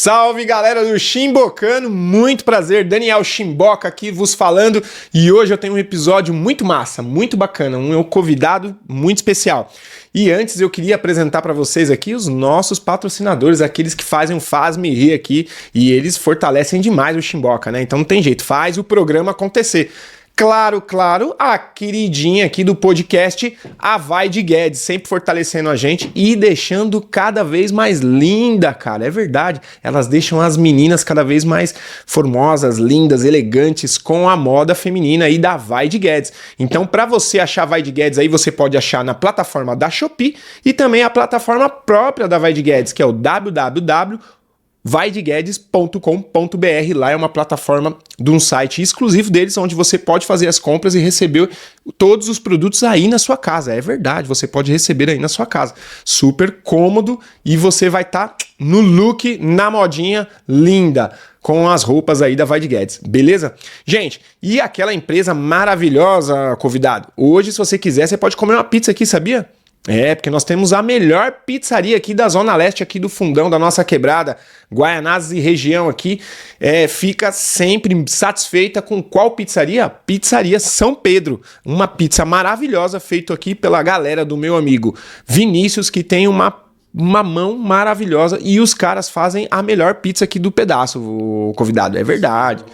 Salve galera do Chimbocano, muito prazer, Daniel Chimboca aqui vos falando e hoje eu tenho um episódio muito massa, muito bacana, um convidado muito especial. E antes eu queria apresentar para vocês aqui os nossos patrocinadores, aqueles que fazem o Faz-me Rir aqui e eles fortalecem demais o Chimboca, né? Então não tem jeito, faz o programa acontecer. Claro, a queridinha aqui do podcast, a Vaide Guedes, sempre fortalecendo a gente e deixando cada vez mais linda, cara, é verdade. Elas deixam as meninas cada vez mais formosas, lindas, elegantes com a moda feminina aí da Vaide Guedes. Então, para você achar a Vaide Guedes aí, você pode achar na plataforma da Shopee e também a plataforma própria da Vaide Guedes, que é o www.vaideguedes.com.br. Lá é uma plataforma de um site exclusivo deles, onde você pode fazer as compras e receber todos os produtos aí na sua casa. É verdade, você pode receber aí na sua casa. Super cômodo e você vai estar no look, na modinha, linda, com as roupas aí da Vaide Guedes, beleza? Gente, e aquela empresa maravilhosa, convidado? Hoje, se você quiser, você pode comer uma pizza aqui, sabia? É, porque nós temos a melhor pizzaria aqui da Zona Leste, aqui do fundão da nossa quebrada, Guaianazes e região aqui, fica sempre satisfeita com qual pizzaria? Pizzaria São Pedro, uma pizza maravilhosa feita aqui pela galera do meu amigo Vinícius, que tem uma mão maravilhosa e os caras fazem a melhor pizza aqui do pedaço, o convidado, é verdade.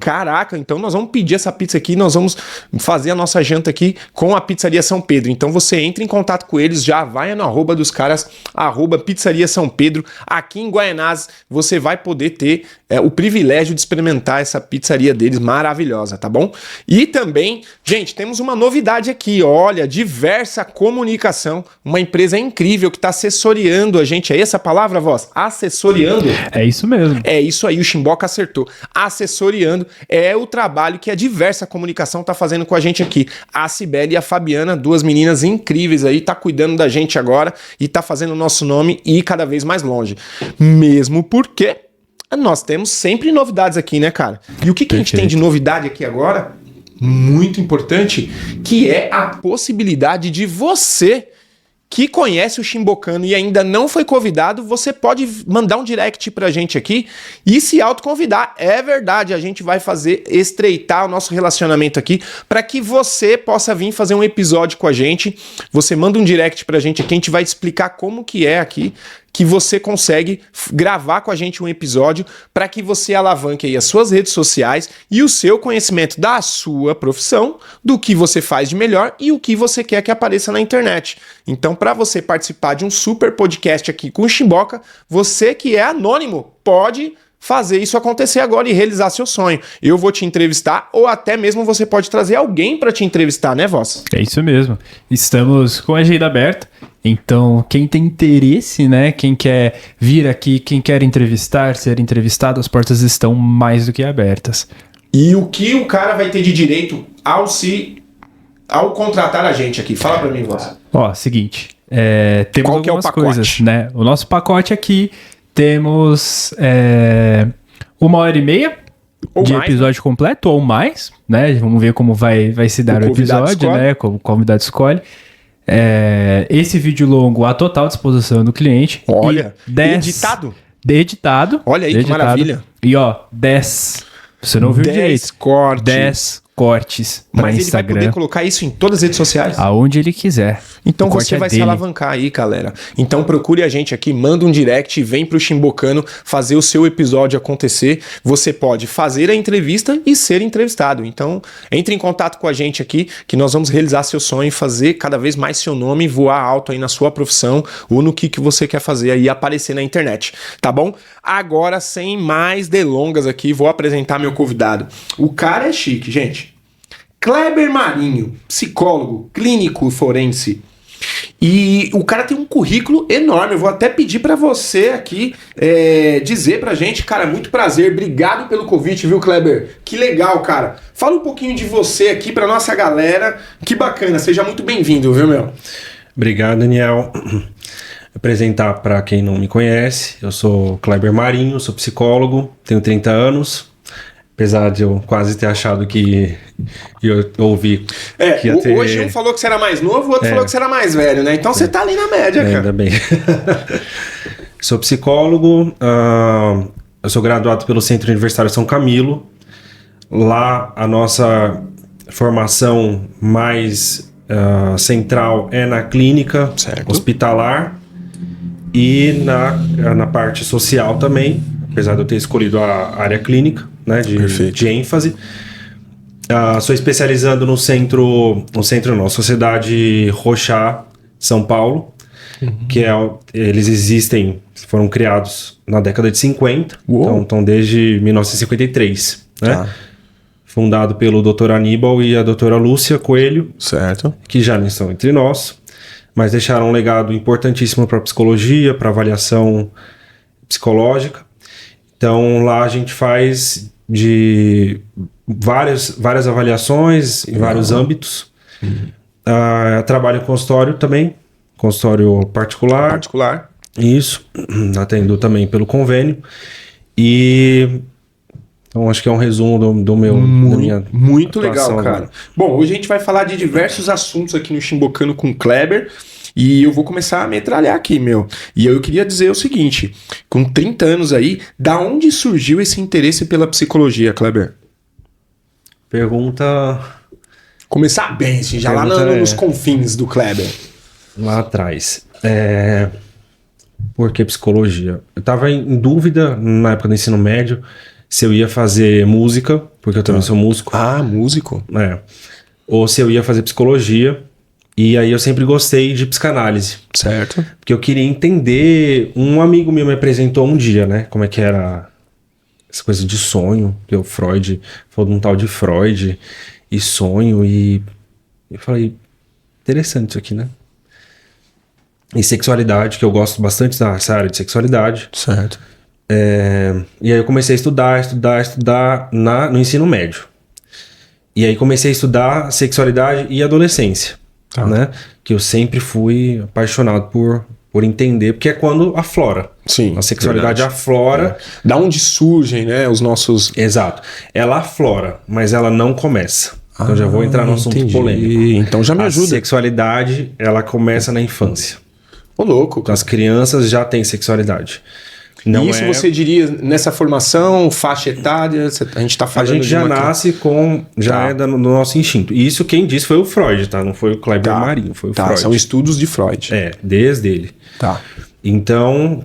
Caraca, então nós vamos pedir essa pizza aqui, nós vamos fazer a nossa janta aqui com a Pizzaria São Pedro. Então você entra em contato com eles, já vai no arroba dos caras, arroba Pizzaria São Pedro. Aqui em Guaianazes você vai poder ter o privilégio de experimentar essa pizzaria deles maravilhosa, tá bom? E também, gente, temos uma novidade aqui, olha, Diversa Comunicação, uma empresa incrível que está assessoriando a gente. É essa a palavra, voz? Assessoriando? É isso mesmo. É isso aí, o Chimboca acertou. Assessoriando é o trabalho que a Diversa Comunicação está fazendo com a gente aqui. A Cibele e a Fabiana, duas meninas incríveis aí, tá cuidando da gente agora e tá fazendo o nosso nome ir cada vez mais longe. Mesmo porque nós temos sempre novidades aqui, né, cara? E o que a gente tem de novidade aqui agora? Muito importante, que é a possibilidade de você que conhece o Chimbocano e ainda não foi convidado, você pode mandar um direct pra gente aqui e se autoconvidar. É verdade, a gente vai estreitar o nosso relacionamento aqui para que você possa vir fazer um episódio com a gente. Você manda um direct pra gente aqui, a gente vai explicar como que é aqui, que você consegue gravar com a gente um episódio para que você alavanque aí as suas redes sociais e o seu conhecimento da sua profissão, do que você faz de melhor e o que você quer que apareça na internet. Então, para você participar de um super podcast aqui com o Chimboca, você que é anônimo pode fazer isso acontecer agora e realizar seu sonho. Eu vou te entrevistar ou até mesmo você pode trazer alguém para te entrevistar, né, Voz? É isso mesmo. Estamos com a agenda aberta. Então, quem tem interesse, né, quem quer vir aqui, quem quer entrevistar, ser entrevistado, as portas estão mais do que abertas. E o que o cara vai ter de direito ao contratar a gente aqui? Fala pra mim, Voz. Ó, seguinte, temos qual que é o pacote? Coisas, né? O nosso pacote aqui, temos 1h30 ou de mais, episódio completo, ou mais, né? Vamos ver como vai se dar o episódio, escolhe. né? Como o convidado escolhe. Esse vídeo longo à total disposição do cliente. Olha, editado. Olha aí, que maravilha. E ó, 10. Você não viu direito. 10 cortes. 10 cortes. Mas ele Instagram, vai poder colocar isso em todas as redes sociais? Aonde ele quiser. Então você vai se alavancar aí, galera. Então procure a gente aqui, manda um direct, vem pro Chimbocano fazer o seu episódio acontecer. Você pode fazer a entrevista e ser entrevistado. Então entre em contato com a gente aqui, que nós vamos realizar seu sonho, fazer cada vez mais seu nome voar alto aí na sua profissão ou no que você quer fazer aí, aparecer na internet, tá bom? Agora, sem mais delongas aqui, vou apresentar meu convidado. O cara é chique, gente. Kleber Marinho, psicólogo, clínico forense. E o cara tem um currículo enorme. Eu vou até pedir pra você aqui dizer pra gente, cara, muito prazer. Obrigado pelo convite, viu, Kleber? Que legal, cara. Fala um pouquinho de você aqui pra nossa galera. Que bacana, seja muito bem-vindo, viu, meu? Obrigado, Daniel. Apresentar pra quem não me conhece, eu sou Kleber Marinho, sou psicólogo, tenho 30 anos. Apesar de eu quase ter achado que eu ouvi que ia ter... Hoje um falou que você era mais novo, o outro falou que você era mais velho, né? Então você tá ali na média, cara. Ainda bem. Sou psicólogo, eu sou graduado pelo Centro Universitário São Camilo. Lá a nossa formação mais central é na clínica hospitalar e na parte social também, apesar de eu ter escolhido a área clínica, né, de ênfase. Sou especializando no centro não, Sociedade Rochá, São Paulo, que eles existem, foram criados na década de 50, então estão desde 1953, né? Fundado pelo Dr. Aníbal e a doutora Lúcia Coelho, certo, que já não estão entre nós, mas deixaram um legado importantíssimo para a psicologia, para avaliação psicológica. Então lá a gente faz de várias avaliações em vários âmbitos. Trabalho em consultório também, consultório particular. Isso, atendo também pelo convênio. Então acho que é um resumo do meu... Muito legal, cara. Bom, hoje a gente vai falar de diversos assuntos aqui no Chimbocando com o Kleber. E eu vou começar a metralhar aqui, meu. E eu queria dizer o seguinte, com 30 anos aí, da onde surgiu esse interesse pela psicologia, Kleber? Pergunta... Começar bem, assim, já lá nos confins do Kleber. Lá atrás. Por que psicologia? Eu tava em dúvida, na época do ensino médio, se eu ia fazer música, porque eu também sou músico. Músico? Ou se eu ia fazer psicologia. E aí eu sempre gostei de psicanálise. Certo. Porque eu queria entender... Um amigo meu me apresentou um dia, né? Como é que era essa coisa de sonho. Que o Freud falou de um tal de Freud e sonho. E eu falei, interessante isso aqui, né? E sexualidade, que eu gosto bastante dessa área de sexualidade. Certo. E aí eu comecei a estudar no ensino médio. E aí comecei a estudar sexualidade e adolescência. Né? Que eu sempre fui apaixonado por entender, porque é quando aflora. Sim, a sexualidade aflora. Da onde surgem, né, os nossos... Exato. Ela aflora, mas ela não começa. Então já vou entrar num assunto polêmico. Então já me ajuda. A sexualidade, ela começa na infância. Ô, louco. Então as crianças já têm sexualidade. Não isso você diria, nessa formação, faixa etária, a gente tá falando... A gente já nasce com... Já é no nosso instinto. E isso quem disse foi o Freud, tá? Não foi o Kleber Marinho, foi o Freud. São estudos de Freud. Desde ele. Então...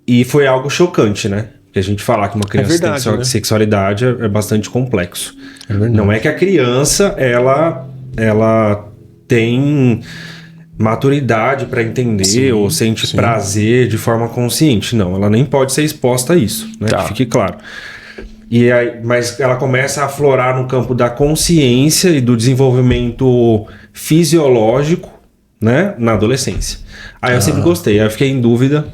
E foi algo chocante, né? Porque a gente falar que uma criança tem sexualidade é bastante complexo. Não é que a criança, ela tem... maturidade para entender ou sente prazer de forma consciente. Não, ela nem pode ser exposta a isso, né? Que fique claro. Mas ela começa a aflorar no campo da consciência e do desenvolvimento fisiológico, né? Na adolescência. Aí eu sempre gostei. Aí eu fiquei em dúvida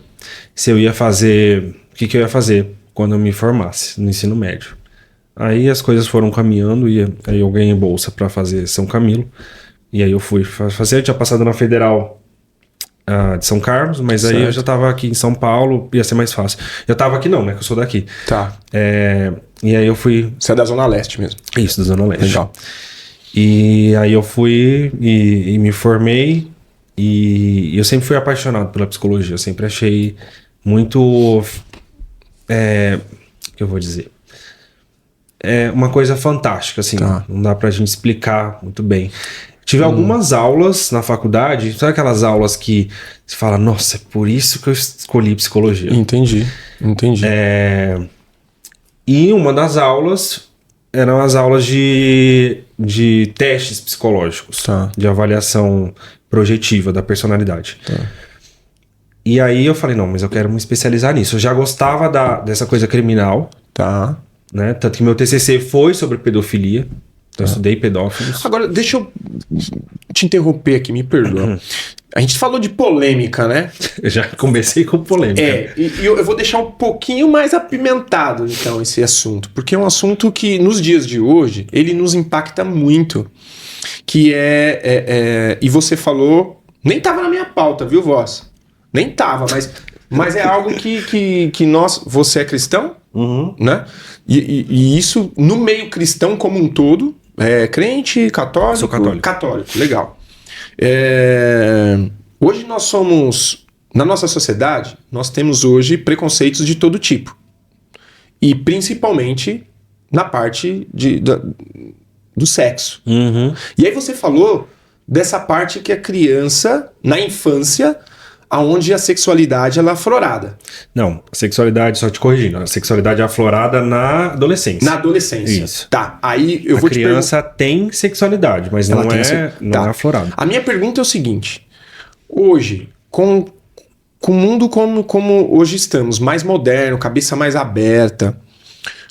se eu ia fazer... O que eu ia fazer quando eu me formasse no ensino médio. Aí as coisas foram caminhando e aí eu ganhei bolsa para fazer São Camilo. E aí eu fui fazer, eu tinha passado na Federal de São Carlos, mas aí eu já tava aqui em São Paulo, ia ser mais fácil. Eu tava aqui não, né, que eu sou daqui. E aí eu fui... Você é da Zona Leste mesmo? Isso, da Zona Leste. Legal. E aí eu fui e me formei e eu sempre fui apaixonado pela psicologia, eu sempre achei muito... o que eu vou dizer? É uma coisa fantástica, assim, não dá pra gente explicar muito bem. Tive algumas aulas na faculdade, sabe aquelas aulas que você fala, nossa, é por isso que eu escolhi psicologia. Entendi. E uma das aulas eram as aulas de testes psicológicos, de avaliação projetiva da personalidade. E aí eu falei, não, mas eu quero me especializar nisso. Eu já gostava dessa coisa criminal, né? Tanto que meu TCC foi sobre pedofilia. Eu estudei pedófilos. Agora, deixa eu te interromper aqui, me perdoa. A gente falou de polêmica, né? Eu já comecei com polêmica. E eu vou deixar um pouquinho mais apimentado, então, esse assunto. Porque é um assunto que, nos dias de hoje, ele nos impacta muito. Que e você falou... Nem tava na minha pauta, viu, Voz? Nem tava, mas é algo que nós... Você é cristão? Né? E isso, no meio cristão como um todo... crente, católico? Sou católico. Católico, legal. Hoje nós somos Na nossa sociedade, nós temos hoje preconceitos de todo tipo. E principalmente na parte do sexo. Uhum. E aí você falou dessa parte que a criança, na infância, aonde a sexualidade ela é aflorada. Não, a sexualidade, só te corrigindo, a sexualidade é aflorada na adolescência. Na adolescência. Isso. Tá, aí eu A vou te perguntar. criança tem sexualidade, mas Ela não tem é aflorada. A minha pergunta é o seguinte: hoje, com o mundo como hoje estamos, mais moderno, cabeça mais aberta,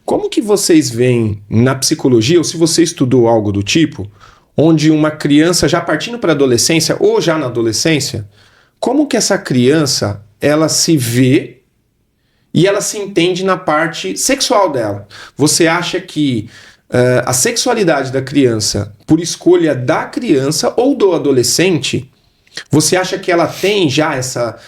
como que vocês veem na psicologia, ou se você estudou algo do tipo, onde uma criança já partindo para a adolescência ou já na adolescência, como que essa criança ela se vê e ela se entende na parte sexual dela? Você acha que a sexualidade da criança, por escolha da criança ou do adolescente, você acha que ela tem já essa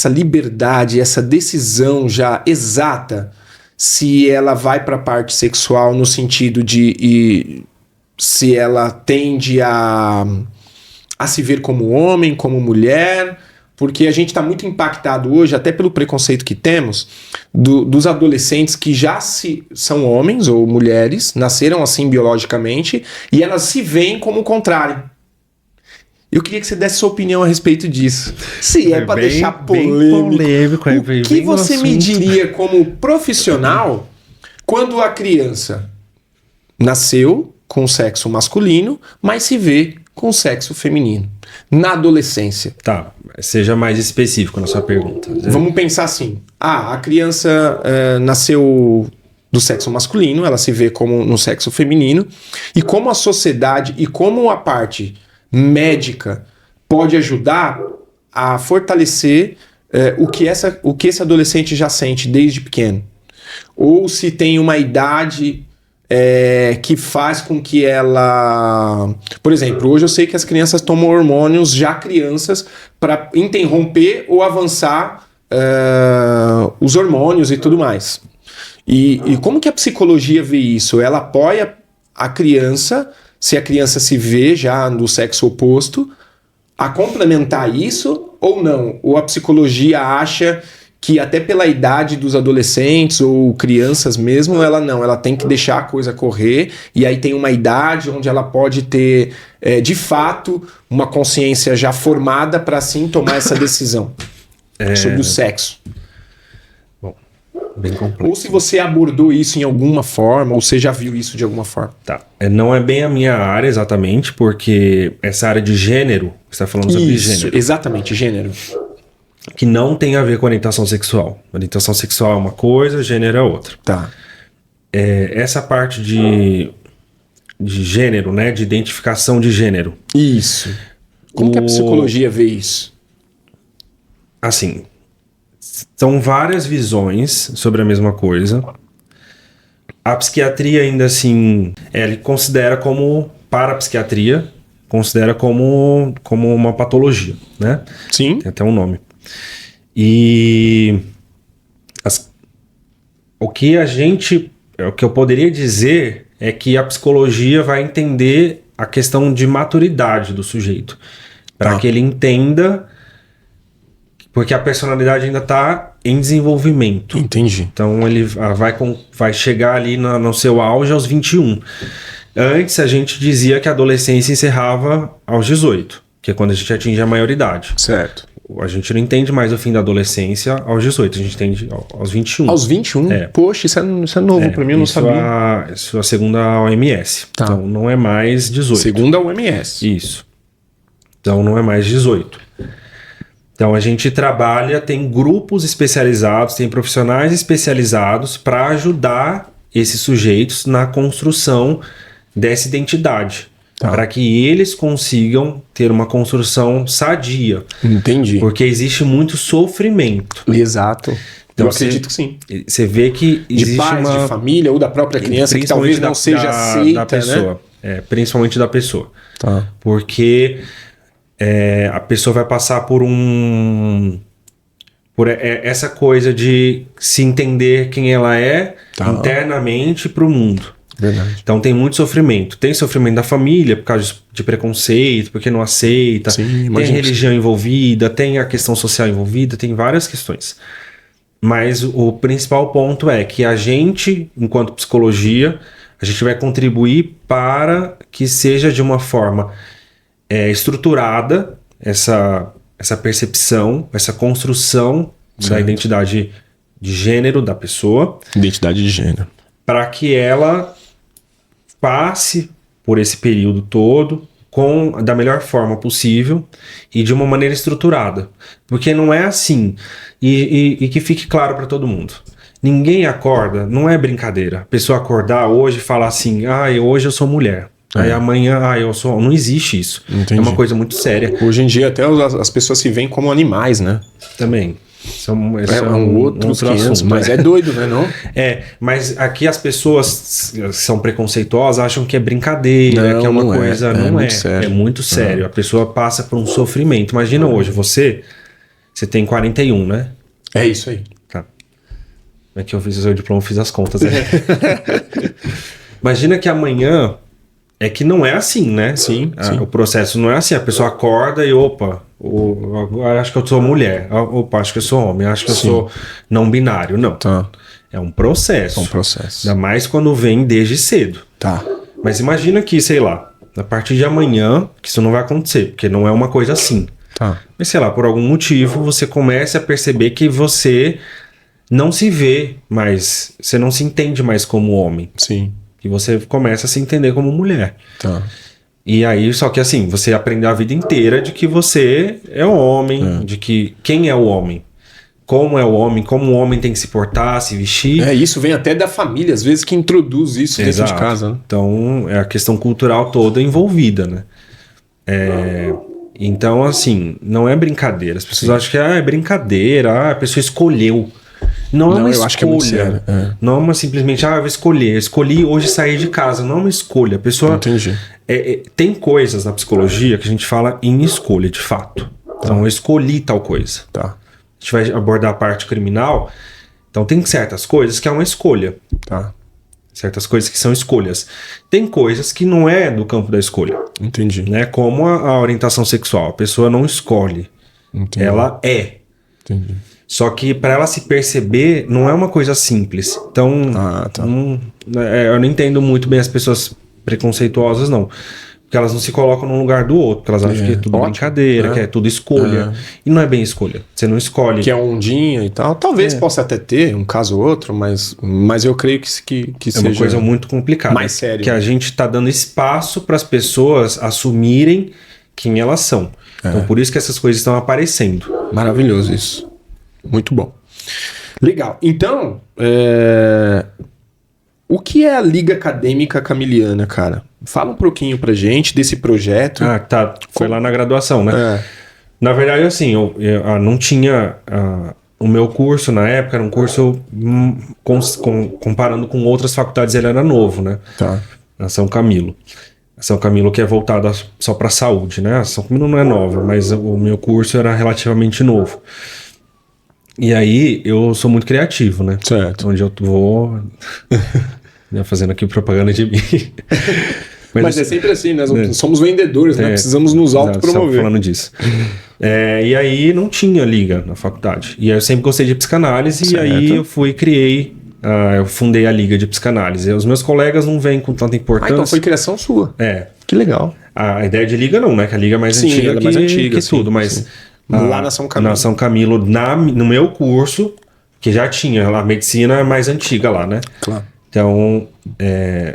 liberdade, essa decisão já exata se ela vai para a parte sexual no sentido de se ela tende a se ver como homem, como mulher? Porque a gente está muito impactado hoje, até pelo preconceito que temos, dos adolescentes que já são homens ou mulheres, nasceram assim biologicamente, e elas se veem como o contrário. Eu queria que você desse sua opinião a respeito disso. Se é para deixar polêmico, o que você me diria como profissional quando a criança nasceu com sexo masculino, mas se vê com sexo feminino na adolescência? Tá, seja mais específico na sua pergunta. Vamos pensar assim. A criança nasceu do sexo masculino, ela se vê como no sexo feminino, e como a sociedade e como a parte médica pode ajudar a fortalecer o que esse adolescente já sente desde pequeno. Ou se tem uma idade que faz com que ela... Por exemplo, hoje eu sei que as crianças tomam hormônios já crianças para interromper ou avançar os hormônios e tudo mais. E como que a psicologia vê isso? Ela apoia a criança, se a criança se vê já no sexo oposto, a complementar isso ou não? Ou a psicologia acha que até pela idade dos adolescentes ou crianças mesmo, ela tem que deixar a coisa correr, e aí tem uma idade onde ela pode ter, de fato, uma consciência já formada para assim tomar essa decisão sobre o sexo? Bom, bem complexo. Ou se você abordou isso em alguma forma, ou você já viu isso de alguma forma. Tá. Não é bem a minha área exatamente, porque essa área de gênero, você está falando sobre gênero. Exatamente, gênero. Que não tem a ver com orientação sexual. Orientação sexual é uma coisa, gênero é outra. Tá. Essa parte de gênero, né? De identificação de gênero. Isso. Como que a psicologia vê isso? Assim, são várias visões sobre a mesma coisa. A psiquiatria ainda assim, ele considera como, para a psiquiatria, considera como uma patologia, né? Sim. Tem até um nome. E o que eu poderia dizer é que a psicologia vai entender a questão de maturidade do sujeito, para que ele entenda, porque a personalidade ainda está em desenvolvimento. Entendi. Então ele vai chegar ali no seu auge aos 21. Antes a gente dizia que a adolescência encerrava aos 18, que é quando a gente atinge a maioridade. Certo. A gente não entende mais o fim da adolescência aos 18, a gente entende aos 21. Aos 21? Poxa, isso é novo pra mim, eu não sabia. Isso é a segunda OMS. Tá. Então não é mais 18. Segunda OMS. Isso. Então não é mais 18. Então a gente trabalha, tem grupos especializados, tem profissionais especializados para ajudar esses sujeitos na construção dessa identidade. Tá. Para que eles consigam ter uma construção sadia. Entendi. Porque existe muito sofrimento. Exato. Então, eu acredito que sim. Você vê que existe de pais, de família ou da própria criança que talvez não seja aceita, da pessoa, né? Principalmente da pessoa. Tá. Porque a pessoa vai passar por essa coisa de se entender quem ela é internamente para o mundo. Verdade. Então tem muito sofrimento. Tem sofrimento da família por causa de preconceito, porque não aceita. Sim, tem imagino que religião envolvida, tem a questão social envolvida, tem várias questões. Mas o principal ponto é que a gente, enquanto psicologia, a gente vai contribuir para que seja de uma forma estruturada essa percepção, essa construção da identidade de gênero da pessoa, Identidade de gênero. para que ela passe por esse período todo da melhor forma possível e de uma maneira estruturada. Porque não é assim. E que fique claro para todo mundo. Ninguém acorda, não é brincadeira. A pessoa acordar hoje e falar assim, hoje eu sou mulher. Aí amanhã, eu sou... Não existe isso. Entendi. É uma coisa muito séria. Hoje em dia até as pessoas se veem como animais, né? Também. É um outro assunto, mas é doido, né, não? Mas aqui as pessoas que são preconceituosas acham que é brincadeira, que é uma coisa... Não é. Muito sério. É muito sério. A pessoa passa por um sofrimento. Imagina hoje, você tem 41, né? É isso aí. Tá. É que eu fiz o seu diploma, fiz as contas. Né? Imagina que amanhã... É que não é assim, né? Sim. O processo não é assim. A pessoa acorda e, acho que eu sou mulher. Acho que eu sou homem. Acho que eu sou não binário. Não. Tá. É um processo. Ainda mais quando vem desde cedo. Tá. Mas imagina que, sei lá, a partir de amanhã, que isso não vai acontecer, porque não é uma coisa assim. Tá. Mas, sei lá, por algum motivo, você começa a perceber que você não se vê mais, você não se entende mais como homem. Sim. Que você começa a se entender como mulher. Tá. E aí, só que assim, você aprendeu a vida inteira de que você é homem, de que quem é o homem, como é o homem, como o homem tem que se portar, se vestir. Isso vem até da família, às vezes, que introduz isso dentro de casa, né? Então, é a questão cultural toda envolvida, né? Então, assim, não é brincadeira. As pessoas acham que é brincadeira, a pessoa escolheu. Não é uma escolha. Eu acho que é muito sério. Não é uma simplesmente, eu vou escolher. Eu escolhi hoje sair de casa. Não é uma escolha. A pessoa. Entendi. Tem coisas na psicologia que a gente fala em escolha, de fato. Então, eu escolhi tal coisa. Tá. A gente vai abordar a parte criminal. Então, tem certas coisas que é uma escolha. Tá. Certas coisas que são escolhas. Tem coisas que não é do campo da escolha. Entendi. Né? Como a orientação sexual. A pessoa não escolhe. Entendi. Ela é. Entendi. Só que para ela se perceber, não é uma coisa simples. Então, tá. Eu não entendo muito bem as pessoas preconceituosas, não. Porque elas não se colocam num lugar do outro. Porque elas acham que é tudo brincadeira, que é tudo escolha. E não é bem escolha. Você não escolhe. Que é ondinha e tal. Talvez possa até ter um caso ou outro, mas eu creio que seja... É uma coisa muito complicada. Mais sério. Que a gente está dando espaço para as pessoas assumirem quem elas são. Então, por isso que essas coisas estão aparecendo. Maravilhoso isso. Muito bom. Legal. Então, o que é a Liga Acadêmica Camiliana, cara? Fala um pouquinho pra gente desse projeto. Tá. Foi lá na graduação, né? Na verdade, assim, eu não tinha... o meu curso, na época, era um curso... comparando com outras faculdades, ele era novo, né? Tá. Na São Camilo. A São Camilo que é voltada só pra saúde, né? A São Camilo não é nova, mas o meu curso era relativamente novo. E aí, eu sou muito criativo, né? Certo. Onde eu vou... fazendo aqui propaganda de mim. Mas é sempre assim, nós somos vendedores, né? Precisamos nos autopromover. Falando disso. E aí, não tinha liga na faculdade. E aí, eu sempre gostei de psicanálise. Certo. E aí, eu eu fundei a Liga de Psicanálise. Os meus colegas não veem com tanta importância. Então foi criação sua. Que legal. A ideia de liga não, né? Que a liga é mais sim, antiga ela é mais antiga, que sim, tudo. Mas sim. Lá na São Camilo. Na São Camilo, no meu curso, que já tinha a medicina mais antiga lá, né? Claro. Então,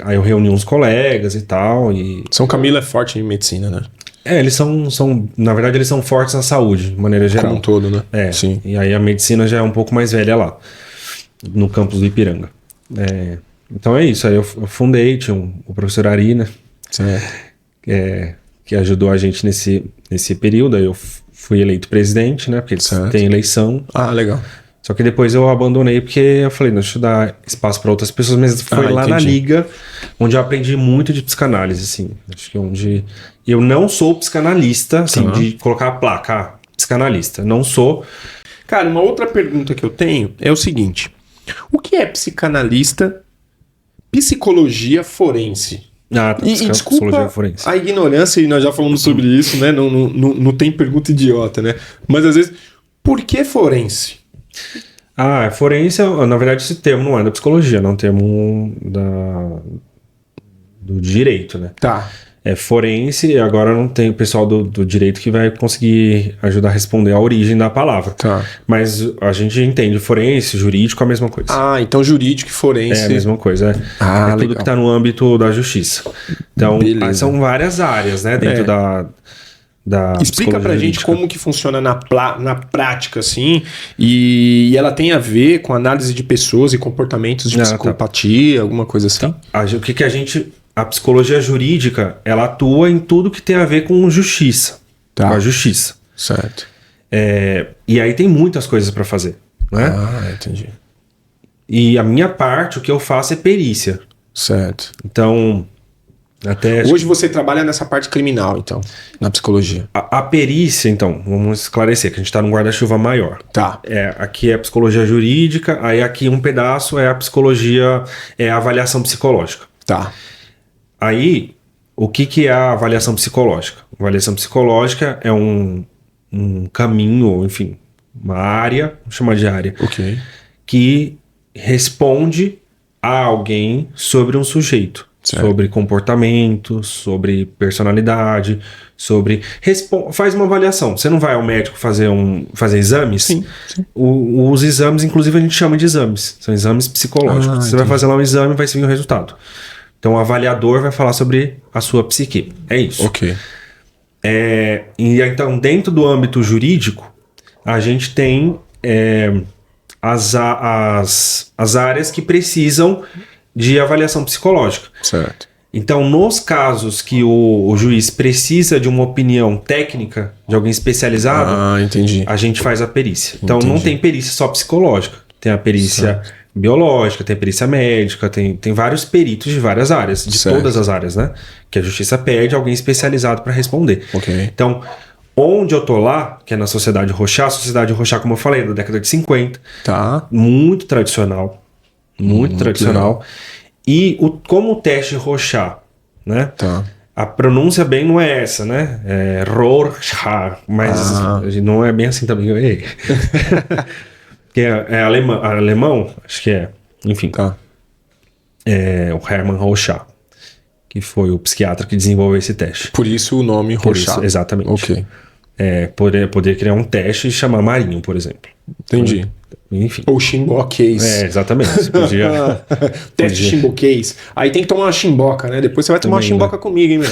aí eu reuni uns colegas e tal. São Camilo é forte em medicina, né? Eles na verdade, eles são fortes na saúde, de maneira geral. Como um todo, né? Sim. E aí a medicina já é um pouco mais velha lá, no campus do Ipiranga. Então é isso, aí eu fundei, tinha o professor Ari, né? Certo. Que ajudou a gente nesse período. Aí eu fui eleito presidente, né? Porque eles têm eleição. Legal. Só que depois eu abandonei porque eu falei, deixa eu dar espaço para outras pessoas, mas foi lá na Liga onde eu aprendi muito de psicanálise, assim. Acho que onde eu não sou psicanalista, assim, de colocar a placa, psicanalista. Não sou. Cara, uma outra pergunta que eu tenho é o seguinte: o que é psicanalista psicologia forense. Tá. E desculpa forense. a ignorância, e nós já falamos sobre isso, né? Não tem pergunta idiota, né? Mas às vezes, por que forense? Forense, na verdade, esse termo não é da psicologia, não é um termo do direito, né? Tá. É forense, e agora não tem o pessoal do direito que vai conseguir ajudar a responder a origem da palavra. Tá. Mas a gente entende forense, jurídico, a mesma coisa. Então jurídico e forense. É a mesma coisa, é tudo legal. que está no âmbito da justiça. Então, são várias áreas, né, dentro da Explica pra gente jurídica. como que funciona na prática, assim, e ela tem a ver com análise de pessoas e comportamentos de psicopatia, alguma coisa assim? A psicologia jurídica, ela atua em tudo que tem a ver com justiça. Tá. Com a justiça. Certo. E aí tem muitas coisas para fazer, né? Entendi. E a minha parte, o que eu faço é perícia. Certo. Então, Hoje você trabalha nessa parte criminal, então, na psicologia. A perícia, então, vamos esclarecer, que a gente está num guarda-chuva maior. Tá. Aqui é a psicologia jurídica, aí aqui um pedaço é a psicologia, a avaliação psicológica. Tá. Aí, o que é a avaliação psicológica? A avaliação psicológica é um caminho, enfim, uma área, vamos chamar de área, Ok. que responde a alguém sobre um sujeito. Certo. Sobre comportamento, sobre personalidade, faz uma avaliação. Você não vai ao médico fazer exames? Sim. Os exames, inclusive, a gente chama de exames. São exames psicológicos. Você vai fazer lá um exame e vai vir o resultado. Então, o avaliador vai falar sobre a sua psique. É isso. Ok. E então, dentro do âmbito jurídico, a gente tem as áreas que precisam de avaliação psicológica. Certo. Então, nos casos que o juiz precisa de uma opinião técnica de alguém especializado, entendi. a gente faz a perícia. Então, Entendi. não tem perícia só psicológica. Tem a perícia biológica, tem a perícia médica, tem vários peritos de várias áreas, de todas as áreas, né? Que a justiça pede alguém especializado para responder. Ok. Então, onde eu tô lá, que é na Sociedade Rochat, a Sociedade Rochat, como eu falei, da década de 50, Tá. muito tradicional. Muito tradicional. Legal. E como o teste Rochat, né? Tá. A pronúncia bem não é essa, né? É Rorschach, mas não é bem assim também. Que é alemão, acho que é. Enfim. Tá. É o Hermann Rochat, que foi o psiquiatra que desenvolveu esse teste. Por isso o nome Rochat. Exatamente. Ok. Poder criar um teste e chamar Marinho, por exemplo. Entendi. Enfim. Ou Chimbó Case. Exatamente. Você podia... Teste Chimbó Case. Aí tem que tomar uma chimboca, né? Depois você vai tomar uma chimboca comigo, hein, meu?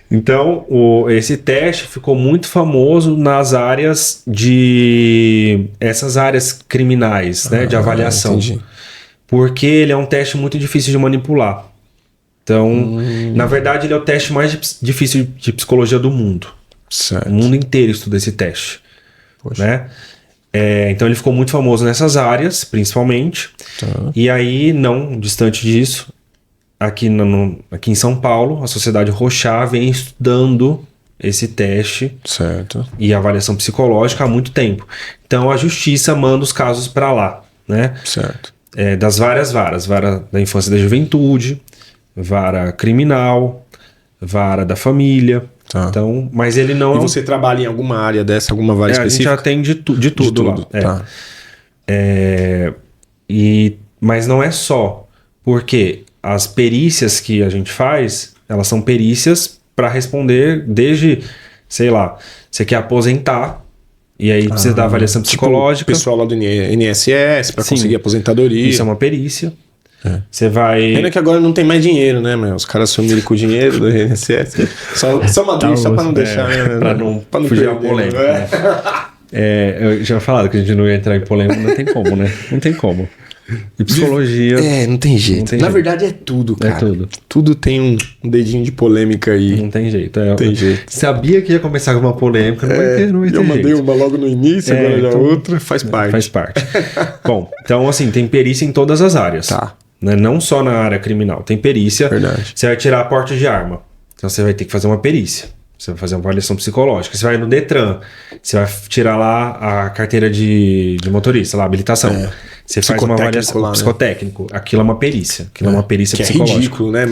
Então, esse teste ficou muito famoso nas áreas essas áreas criminais, né? De avaliação. Entendi. Porque ele é um teste muito difícil de manipular. Então, na verdade, ele é o teste mais difícil de psicologia do mundo. Certo. O mundo inteiro estuda esse teste. Poxa. Né? Então ele ficou muito famoso nessas áreas, principalmente. Tá. E aí, não distante disso, aqui em São Paulo, a Sociedade Rochat vem estudando esse teste. Certo. E avaliação psicológica há muito tempo. Então a justiça manda os casos para lá, né? Certo. Das várias varas. Vara da infância e da juventude, vara criminal, vara da família. Tá. Então, mas ele não... E você trabalha em alguma área dessa, alguma vara a gente específica? já tem de tudo lá. Tá. Mas não é só, porque as perícias que a gente faz, elas são perícias para responder desde, sei lá, você quer aposentar, e aí precisa da avaliação psicológica. Tipo, o pessoal lá do INSS para conseguir aposentadoria. Isso é uma perícia. Você vai... Pena que agora não tem mais dinheiro, né, meu? Os caras sumiram com o dinheiro do INSS. Só uma dúvida, só pra não deixar... pra não fugir a polêmica. Né? Eu já falado que a gente não ia entrar em polêmica, não tem como, né? Não tem como. E psicologia... não tem jeito. Na verdade é tudo, cara. É tudo. Tudo tem um dedinho de polêmica aí. Não tem jeito. Tem jeito. Sabia que ia começar com uma polêmica, não vai ter jeito. Eu mandei uma logo no início, agora já outra. Faz parte. Faz parte. Bom, então assim, tem perícia em todas as áreas. Tá. Né? Não só na área criminal. Tem perícia. Verdade. Você vai tirar a porta de arma. Então você vai ter que fazer uma perícia. Você vai fazer uma avaliação psicológica. Você vai no Detran. Você vai tirar lá a carteira de motorista, lá, a habilitação. Você faz uma avaliação lá, né? psicotécnico. Aquilo é uma perícia. Aquilo é uma perícia que psicológica. É ridículo, né?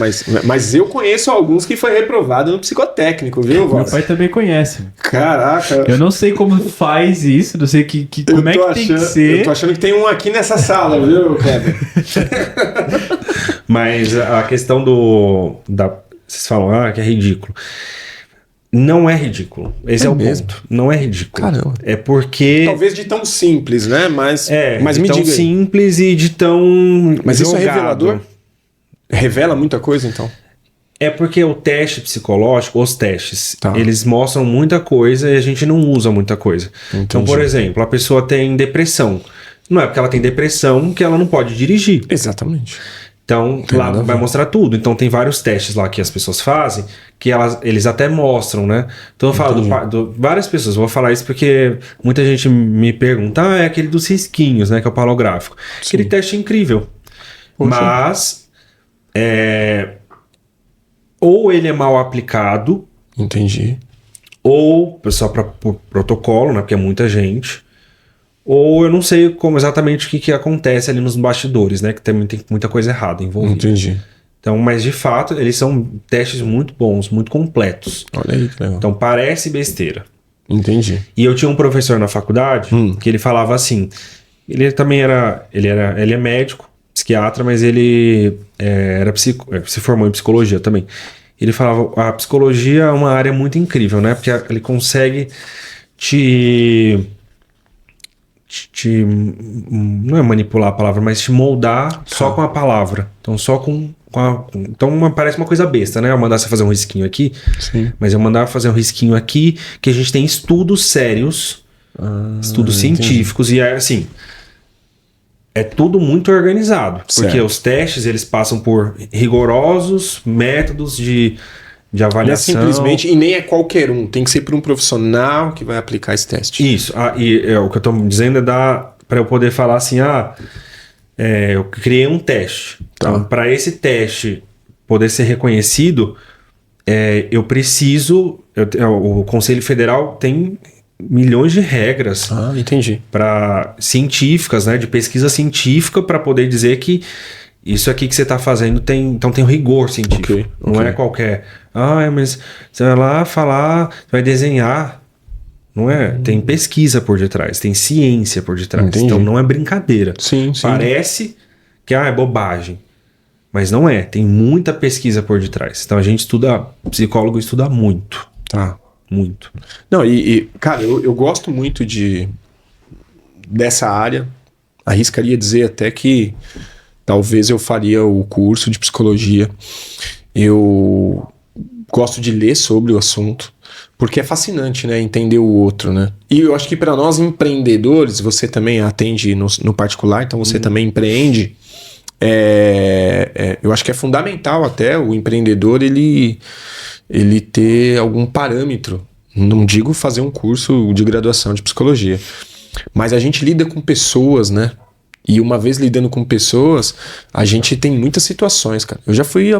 Mas eu conheço alguns que foi reprovado no psicotécnico, viu, Meu Voz? pai também conhece. Caraca. Eu não sei como faz isso, não sei como é que tem que ser. Eu tô achando que tem um aqui nessa sala, viu, Kleber? Mas a questão vocês falam, que é ridículo. Não é ridículo. Esse é o mesmo? ponto. Não é ridículo. Caramba. É porque... Talvez de tão simples, né? Mas de me tão diga aí. simples e de tão Mas isso é jogado. revelador? Revela muita coisa, então? É porque o teste psicológico, os testes, Tá. eles mostram muita coisa e a gente não usa muita coisa. Entendi. Então, por exemplo, a pessoa tem depressão. Não é porque ela tem depressão que ela não pode dirigir. Exatamente. Então, Tem lá nada a vai ver. mostrar tudo. Então, tem vários testes lá que as pessoas fazem que eles até mostram, né? Então, eu falo várias pessoas. Vou falar isso porque muita gente me pergunta, é aquele dos risquinhos, né? Que é o palográfico. Aquele teste é incrível. Poxa. Mas, ou ele é mal aplicado, Entendi. ou só para protocolo, né? Porque é muita gente. Ou eu não sei exatamente o que acontece ali nos bastidores, né? Que também tem muita coisa errada envolvida. Entendi. Então, mas de fato, eles são testes muito bons, muito completos. Olha aí que legal. Então, parece besteira. Entendi. E eu tinha um professor na faculdade que ele falava assim, ele também ele é médico, psiquiatra, mas ele se formou em psicologia também. Ele falava, a psicologia é uma área muito incrível, né? Porque ele consegue não é manipular a palavra, mas te moldar só com a palavra. Então, só então parece uma coisa besta, né? Eu mandar você fazer um risquinho aqui, Sim. mas eu mandar fazer um risquinho aqui, que a gente tem estudos sérios, estudos científicos, e é assim, é tudo muito organizado. Porque Certo. os testes, eles passam por rigorosos métodos de Não é avaliação. simplesmente, e nem é qualquer um. Tem que ser para um profissional que vai aplicar esse teste. Isso. O que eu tô dizendo é para eu poder falar assim, eu criei um teste. Tá. Então, para esse teste poder ser reconhecido, eu preciso... o Conselho Federal tem milhões de regras Ah, entendi. científicas, né, de pesquisa científica, para poder dizer que isso aqui que você está fazendo tem um rigor científico. Ok, Não ok. é qualquer... mas você vai lá falar, você vai desenhar... Não é? Tem pesquisa por detrás, tem ciência por detrás. Entendi. Então não é brincadeira. Sim, sim. Parece que é bobagem. Mas não é. Tem muita pesquisa por detrás. Então a gente psicólogo estuda muito. Tá. Muito. Não, cara, eu gosto muito dessa área. Arriscaria dizer até que talvez eu faria o curso de psicologia. Eu gosto de ler sobre o assunto, porque é fascinante, né? Entender o outro, né? E eu acho que para nós empreendedores, você também atende no particular, então você também empreende. Eu acho que é fundamental até o empreendedor ele ter algum parâmetro. Não digo fazer um curso de graduação de psicologia, mas a gente lida com pessoas, né? E uma vez lidando com pessoas, a gente tem muitas situações, cara. Eu já fui,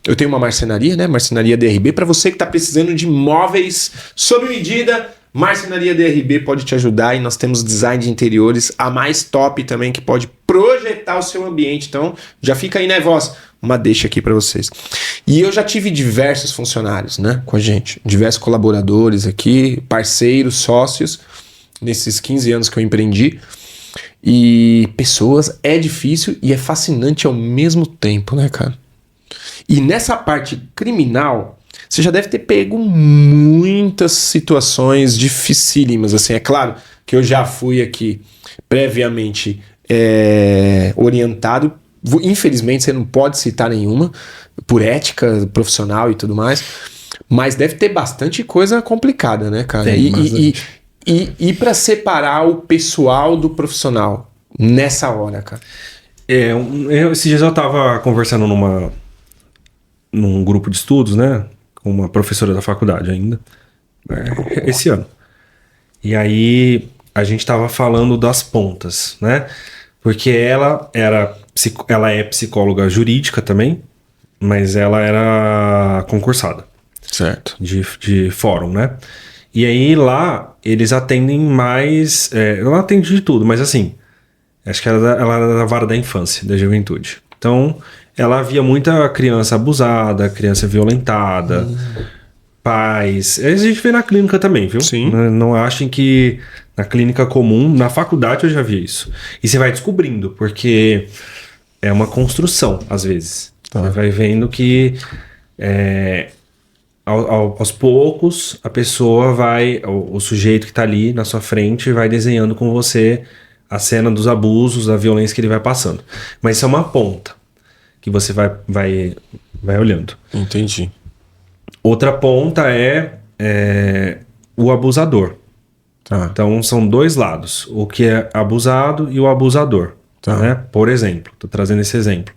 eu tenho uma marcenaria, né? Marcenaria DRB. Para você que tá precisando de móveis sob medida, Marcenaria DRB pode te ajudar. E nós temos design de interiores, a mais top também, que pode projetar o seu ambiente. Então, já fica aí, né, voz? Uma deixa aqui para vocês. E eu já tive diversos funcionários, né, com a gente. Diversos colaboradores aqui, parceiros, sócios, nesses 15 anos que eu empreendi. E pessoas é difícil e é fascinante ao mesmo tempo, né, cara? E nessa parte criminal, você já deve ter pego muitas situações dificílimas, assim. É claro que eu já fui aqui previamente orientado. Infelizmente, você não pode citar nenhuma, por ética profissional e tudo mais. Mas deve ter bastante coisa complicada, né, cara? E para separar o pessoal do profissional nessa hora, cara? Esses dias eu tava conversando num grupo de estudos, né? Com uma professora da faculdade ainda, esse ano. E aí a gente tava falando das pontas, né? Porque ela é psicóloga jurídica também, mas ela era concursada. Certo. De fórum, né? E aí lá eles atendem mais... eu não atendo de tudo, mas assim... Acho que ela era da vara da infância, da juventude. Então, ela via muita criança abusada, criança violentada, pais. A gente vê na clínica também, viu? Sim. Não achem que na clínica comum, na faculdade eu já vi isso. E você vai descobrindo, porque é uma construção, às vezes. Tá. Você vai vendo que aos poucos a pessoa vai, o sujeito que tá ali na sua frente vai desenhando com você a cena dos abusos, da violência que ele vai passando. Mas isso é uma ponta que você vai olhando. Entendi. Outra ponta é o abusador. Tá. Então são dois lados, o que é abusado e o abusador. Tá. Né? Por exemplo, tô trazendo esse exemplo.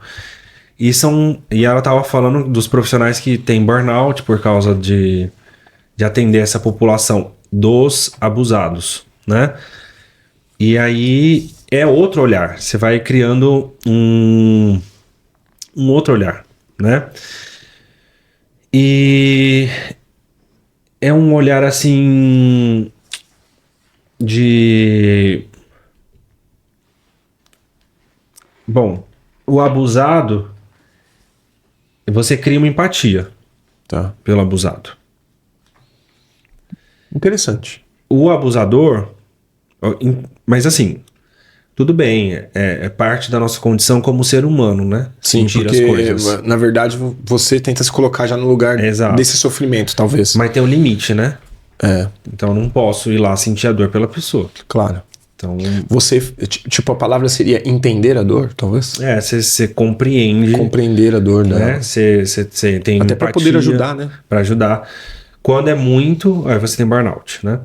E ela estava falando dos profissionais que têm burnout por causa de atender essa população dos abusados, né? E aí é outro olhar. Você vai criando um outro olhar, né? E é um olhar assim de... Bom, o abusado, você cria uma empatia Tá. pelo abusado. Interessante. O abusador, mas assim, tudo bem, é parte da nossa condição como ser humano, né? Sim, Sentir porque, as coisas. na verdade, você tenta se colocar já no lugar Exato. desse sofrimento, talvez. Mas tem um limite, né? É, Então eu não posso ir lá sentir a dor pela pessoa. claro. Então, Você, tipo, a palavra seria entender a dor, talvez? você compreende, Compreender a dor, né? né? Você tem Até pra poder ajudar, né? Para ajudar. Quando é muito, aí você tem burnout, né?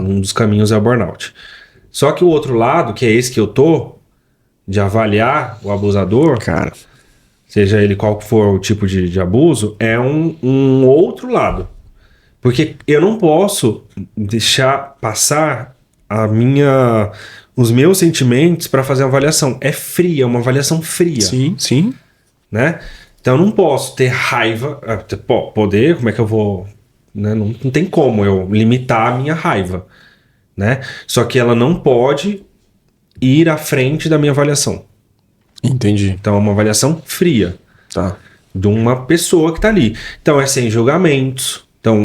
Um dos caminhos é o burnout. Só que o outro lado, que é esse que eu tô, de avaliar o abusador, Cara, seja ele qual for o tipo de abuso, é um outro lado. Porque eu não posso deixar passar os meus sentimentos para fazer uma avaliação. É fria, uma avaliação fria. sim, sim. Né? Então eu não posso ter raiva, poder, como é que eu vou... Né? Não tem como eu limitar a minha raiva. Né? Só que ela não pode ir à frente da minha avaliação. Entendi. Então é uma avaliação fria. Tá. De uma pessoa que tá ali. Então é sem julgamentos. Então,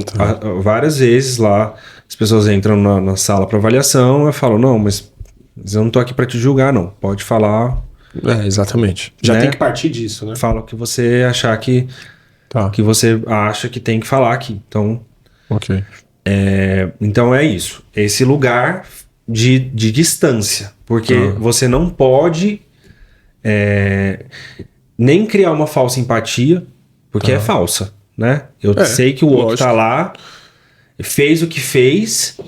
várias vezes lá, as pessoas entram na sala para avaliação e falam, não, mas eu não tô aqui para te julgar, não. Pode falar. É, exatamente. Já Né? tem que partir disso, né? Fala o que você achar que você acha que tem que falar aqui. Então, Ok. então é isso. Esse lugar de distância. Porque você não pode nem criar uma falsa empatia, porque é falsa, né? Eu sei que o outro lógico. tá lá, fez o que fez,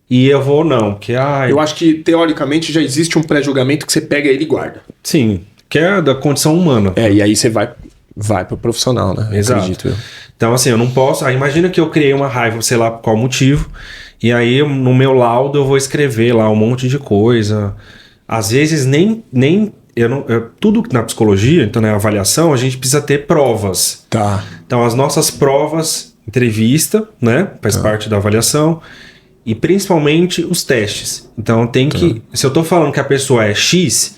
e eu vou não. Porque, Eu acho que, teoricamente, já existe um pré-julgamento que você pega ele e guarda. sim, que é da condição humana. E aí você vai pro profissional, né? Exato. Acredito eu. Então, assim, eu não posso... imagina que eu criei uma raiva, sei lá por qual motivo, e aí no meu laudo eu vou escrever lá um monte de coisa. Às vezes nem tudo na psicologia, então na avaliação, a gente precisa ter provas. Tá. Então, as nossas provas, entrevista, né? Faz parte da avaliação. E principalmente os testes. Então, tem que... Se eu tô falando que a pessoa é X,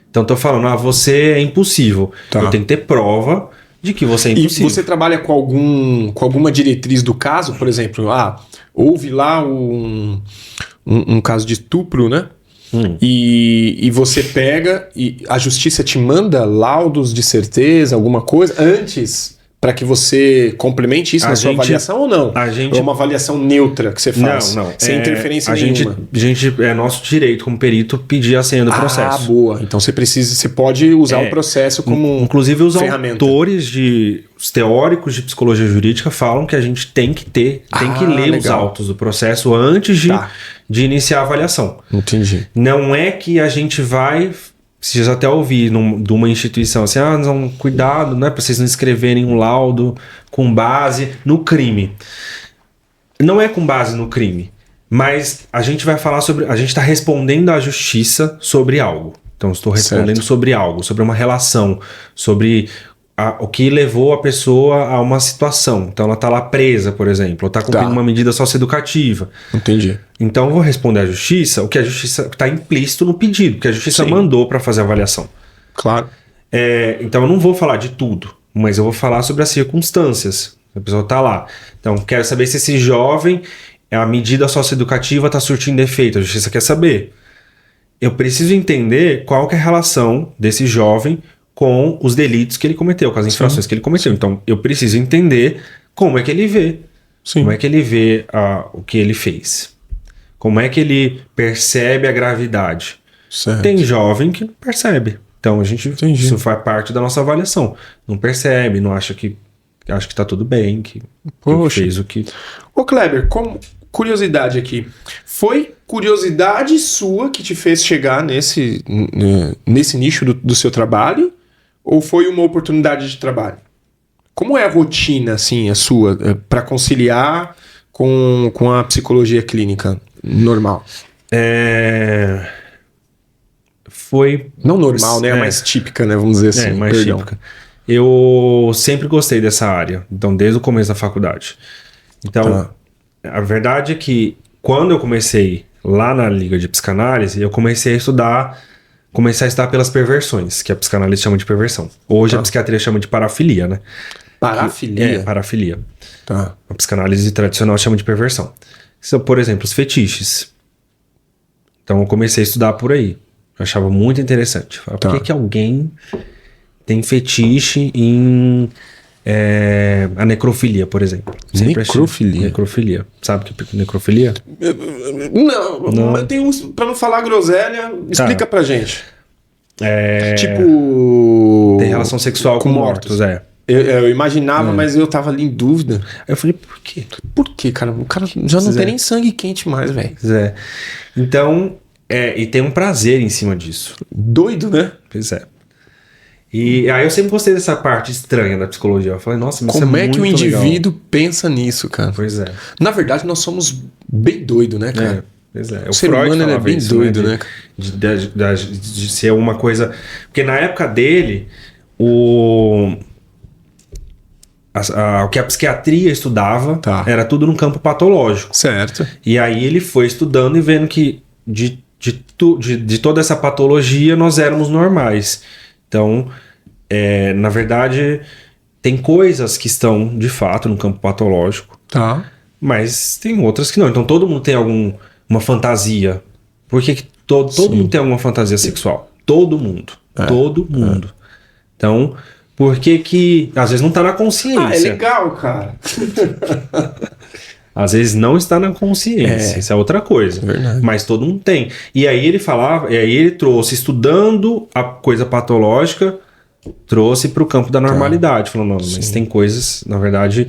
então eu tô falando, você é impossível. Tá. Eu tenho que ter prova de que você é E impossível. você trabalha com alguma diretriz do caso? Por exemplo, houve lá um caso de estupro, né? E você pega e a justiça te manda laudos de certeza, alguma coisa, antes para que você complemente isso na sua avaliação ou não? Ou é uma avaliação neutra que você faz? Não. Sem interferência nenhuma. É nosso direito como perito pedir a senha do processo. Boa. Então você pode usar o processo como inclusive os ferramenta. autores os teóricos de psicologia jurídica falam que a gente tem que ler os autos do processo antes de iniciar a avaliação. Entendi. Não é que a gente vai... Vocês até ouvi de uma instituição assim, não, cuidado, né, para vocês não escreverem um laudo com base no crime. Não é com base no crime, mas a gente vai falar sobre... A gente está respondendo à justiça sobre algo. Então, estou respondendo sobre algo, sobre uma relação, sobre o que levou a pessoa a uma situação. Então ela tá lá presa, por exemplo, ou tá cumprindo uma medida socioeducativa. Entendi. Então eu vou responder à justiça o que a justiça está implícito no pedido, que a justiça mandou para fazer a avaliação. Claro. Então eu não vou falar de tudo, mas eu vou falar sobre as circunstâncias. A pessoa tá lá. Então quero saber se esse jovem, a medida socioeducativa está surtindo efeito. A justiça quer saber. Eu preciso entender qual que é a relação desse jovem com os delitos que ele cometeu, com as infrações que ele cometeu. Então, eu preciso entender como é que ele vê. Como é que ele vê o que ele fez. Como é que ele percebe a gravidade. Certo. Tem jovem que não percebe. Então, isso faz parte da nossa avaliação. Não percebe, não acha que tá tudo bem, que fez o que... Ô Kleber, curiosidade aqui. Foi curiosidade sua que te fez chegar nesse nicho do seu trabalho? Ou foi uma oportunidade de trabalho? Como é a rotina, assim, a sua, para conciliar com a psicologia clínica normal? Foi... Não normal, né? A mais típica, né? Vamos dizer assim. Mais típica. Eu sempre gostei dessa área. Então, desde o começo da faculdade. Então, a verdade é que quando eu comecei lá na Liga de Psicanálise, eu comecei a estudar pelas perversões, que a psicanálise chama de perversão. Hoje a psiquiatria chama de parafilia, né? Parafilia? Parafilia. Tá. A psicanálise tradicional chama de perversão. São, por exemplo, os fetiches. Então eu comecei a estudar por aí. Eu achava muito interessante. Por que alguém tem fetiche em a necrofilia, por exemplo? Necrofilia. Sabe o que é necrofilia? Não. Eu tenho pra não falar groselha, explica pra gente. Tipo... Tem relação sexual com mortos. Eu imaginava, mas eu tava ali em dúvida. Aí eu falei, por quê? Por quê, cara? O cara já não tem nem sangue quente mais, velho. Então, e tem um prazer em cima disso. Doido, né? Pois é. E aí eu sempre gostei dessa parte estranha da psicologia. Eu falei, nossa, mas como é que o indivíduo pensa nisso, cara? Pois é. Na verdade, nós somos bem doidos, né, cara? Pois é. O ser humano é bem doido, né? De ser uma coisa... Porque na época dele, o que a psiquiatria estudava era tudo no campo patológico. Certo. E aí ele foi estudando e vendo que de toda essa patologia nós éramos normais. Então, na verdade, tem coisas que estão, de fato, no campo patológico. Mas tem outras que não. Então, todo mundo tem uma fantasia. Por que todo mundo tem alguma fantasia sexual? Todo mundo. Todo mundo. Então, por que às vezes não está na consciência? É legal, cara. Às vezes não está na consciência, isso é outra coisa. Verdade. Mas todo mundo tem. E aí ele falava, e aí ele trouxe, estudando a coisa patológica, trouxe para o campo da normalidade. Falando, não, mas tem coisas, na verdade,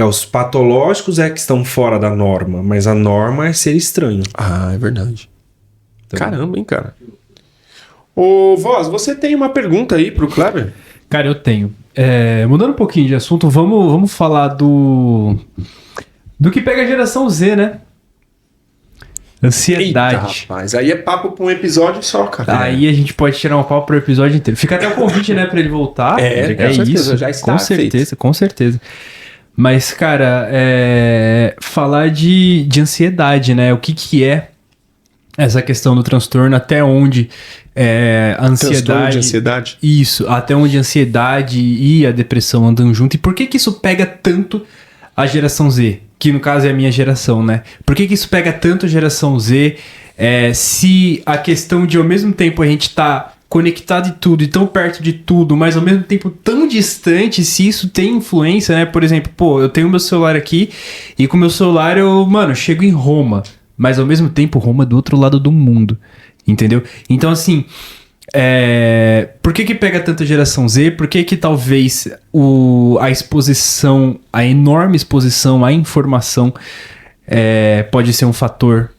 os patológicos que estão fora da norma, mas a norma é ser estranho. É verdade. Então, caramba, hein, cara. Ô, Voz, você tem uma pergunta aí pro Kleber? Cara, eu tenho. Mudando um pouquinho de assunto, vamos falar do que pega a geração Z, né? Ansiedade. Eita, rapaz, aí é papo pra um episódio só, cara. Aí a gente pode tirar um papo pro episódio inteiro. Fica até o convite, né, pra ele voltar. Com certeza, já está feito. Com certeza. Mas, cara, falar de ansiedade, né? O que é essa questão do transtorno, até onde a ansiedade... Transtorno de ansiedade? Isso, até onde a ansiedade e a depressão andam junto. E por que isso pega tanto a geração Z? Que no caso é a minha geração, né? Por que isso pega tanto a geração Z? Se a questão de ao mesmo tempo a gente tá conectado e tudo, e tão perto de tudo, mas ao mesmo tempo tão distante, se isso tem influência, né? Por exemplo, eu tenho meu celular aqui, e com meu celular eu, chego em Roma, mas ao mesmo tempo Roma é do outro lado do mundo, entendeu? Então, assim, por que pega tanta geração Z? Por que talvez a exposição, a enorme exposição à informação pode ser um fator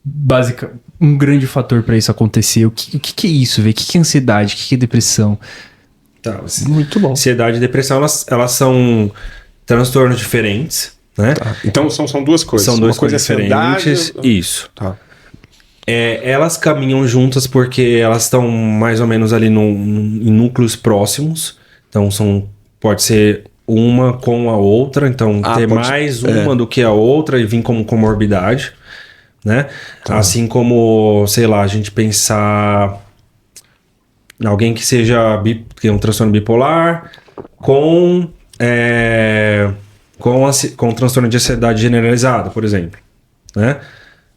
básico, um grande fator para isso acontecer? O que é isso, velho? O que é ansiedade? O que é depressão? Muito bom. Ansiedade e depressão, elas são transtornos diferentes, né? Então são duas coisas. São duas Uma coisa coisas diferentes. Isso. Elas caminham juntas porque elas estão mais ou menos ali em núcleos próximos. Então pode ser uma com a outra, então ter mais uma do que a outra e vir como comorbidade, né? Tá. Assim como, sei lá, a gente pensar alguém que tem um transtorno bipolar com transtorno de ansiedade generalizada, por exemplo, né?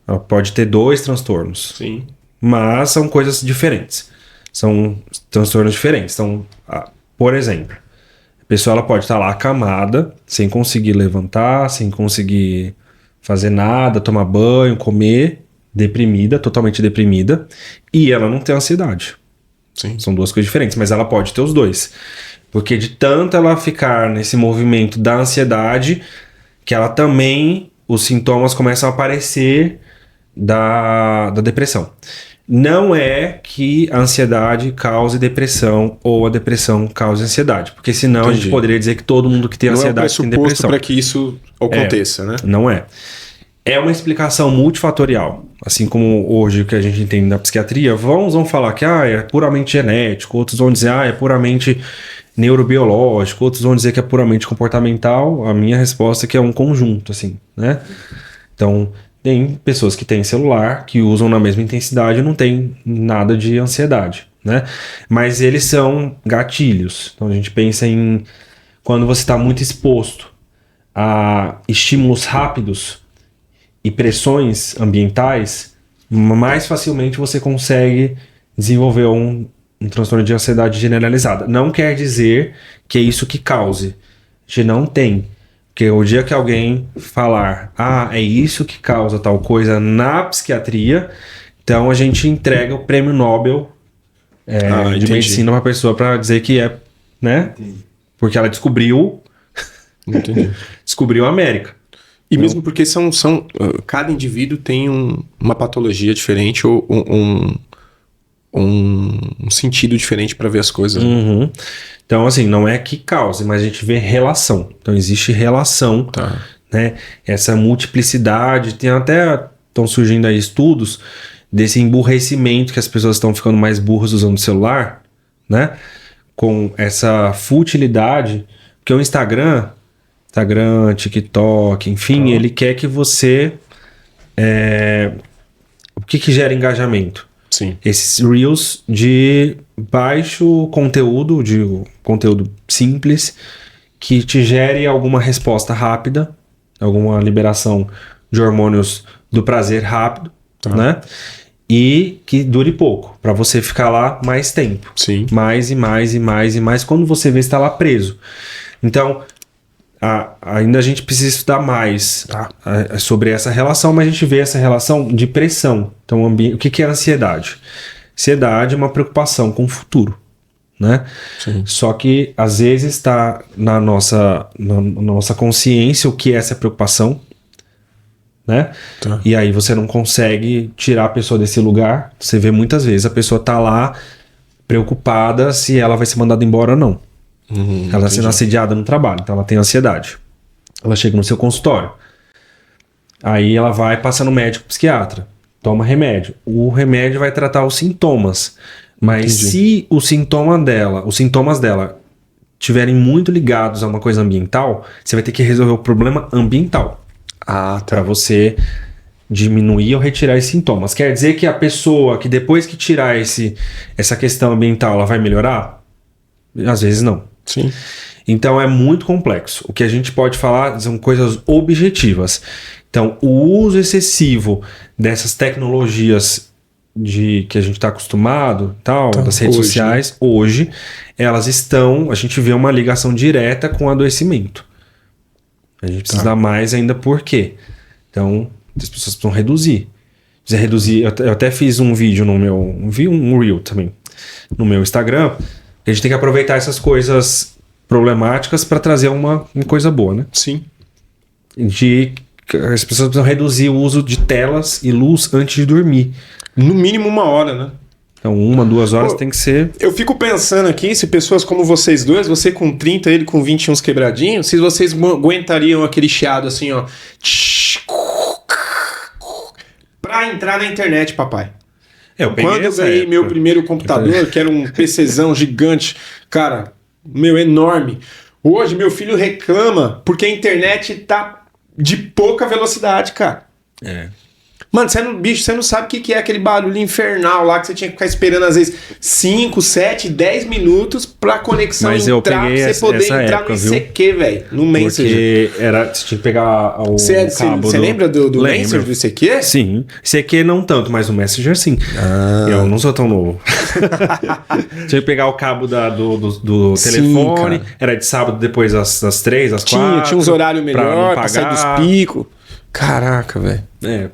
Ela pode ter 2 transtornos. Sim. Mas são coisas diferentes. São transtornos diferentes. Então, por exemplo, a pessoa ela pode estar lá acamada, sem conseguir levantar, sem conseguir fazer nada, tomar banho, comer, deprimida, totalmente deprimida, e ela não tem ansiedade. Sim. São 2 coisas diferentes, mas ela pode ter os 2. Porque de tanto ela ficar nesse movimento da ansiedade, que ela também, os sintomas começam a aparecer da depressão. Não é que a ansiedade cause depressão ou a depressão cause ansiedade, porque senão a gente poderia dizer que todo mundo que tem ansiedade tem depressão. Para que isso aconteça, né? Não é. É uma explicação multifatorial, assim como hoje o que a gente entende na psiquiatria. Vão falar que é puramente genético, outros vão dizer é puramente neurobiológico, outros vão dizer que é puramente comportamental. A minha resposta é que é um conjunto, assim, né? Então, tem pessoas que têm celular, que usam na mesma intensidade e não tem nada de ansiedade, né? Mas eles são gatilhos. Então a gente pensa em quando você está muito exposto a estímulos rápidos e pressões ambientais, mais facilmente você consegue desenvolver um transtorno de ansiedade generalizada. Não quer dizer que é isso que cause. A gente não tem. Porque o dia que alguém falar, é isso que causa tal coisa na psiquiatria, então a gente entrega o prêmio Nobel de medicina para a pessoa para dizer que é, né? Entendi. Porque ela descobriu a América. E mesmo porque cada indivíduo tem uma patologia diferente ou um sentido diferente para ver as coisas. Uhum. Então, assim, não é que cause, mas a gente vê relação. Então, existe relação, né? Essa multiplicidade, estão surgindo aí estudos desse emburrecimento que as pessoas estão ficando mais burras usando o celular, né? Com essa futilidade, porque o Instagram, TikTok, enfim, ele quer que você... O que gera engajamento? Sim. Esses Reels de baixo conteúdo, de conteúdo simples, que te gere alguma resposta rápida, alguma liberação de hormônios do prazer rápido, né? E que dure pouco, para você ficar lá mais tempo. Sim. Mais e mais e mais e mais, quando você vê, está lá preso. Então, ainda a gente precisa estudar mais sobre essa relação, mas a gente vê essa relação de pressão. Então, o que é ansiedade? Ansiedade é uma preocupação com o futuro, né? Sim. Só que, às vezes, está na nossa consciência o que é essa preocupação, né? E aí você não consegue tirar a pessoa desse lugar. Você vê muitas vezes a pessoa tá lá preocupada se ela vai ser mandada embora ou não. Ela está sendo assediada no trabalho, então ela tem ansiedade. Ela chega no seu consultório, aí ela vai passar no médico psiquiatra, toma remédio. O remédio vai tratar os sintomas, mas se os sintomas dela estiverem muito ligados a uma coisa ambiental, você vai ter que resolver o problema ambiental para você diminuir ou retirar esses sintomas. Quer dizer que a pessoa que depois que tirar essa questão ambiental, ela vai melhorar? Às vezes não. Sim. Então é muito complexo. O que a gente pode falar são coisas objetivas. Então, o uso excessivo dessas tecnologias que a gente está acostumado, das redes sociais, hoje, elas a gente vê uma ligação direta com o adoecimento. A gente precisa dar mais ainda por quê? Então, as pessoas precisam reduzir. Eu até fiz um vídeo um Reel também, no meu Instagram. A gente tem que aproveitar essas coisas problemáticas para trazer uma coisa boa, né? Sim. As pessoas precisam reduzir o uso de telas e luz antes de dormir. No mínimo 1 hora, né? Então 1, 2 horas tem que ser... Eu fico pensando aqui, se pessoas como vocês dois, você com 30, ele com 20 uns quebradinhos, se vocês aguentariam aquele chiado assim, ó... Ah, entrar na internet, papai. Eu peguei Quando eu essa ganhei época. meu primeiro computador, que era um PCzão gigante, cara, meu, enorme. Hoje, meu filho reclama porque a internet tá de pouca velocidade, cara. É. Mano, bicho, você não sabe o que é aquele barulho infernal lá que você tinha que ficar esperando, às vezes, 5, 7, 10 minutos pra conexão Mas eu entrar, peguei pra você poder essa entrar época, no viu? ICQ, velho. No Messenger. Porque você tinha que pegar o cabo Você lembra do Lembro. Messenger, do ICQ? Sim. ICQ não tanto, mas o Messenger sim. Eu não sou tão novo. Tinha que pegar o cabo do Sim, telefone. cara. Era de sábado depois das 3, às 4. Tinha uns horários pra não melhor, pra sair pagar. dos picos. Caraca, velho. É,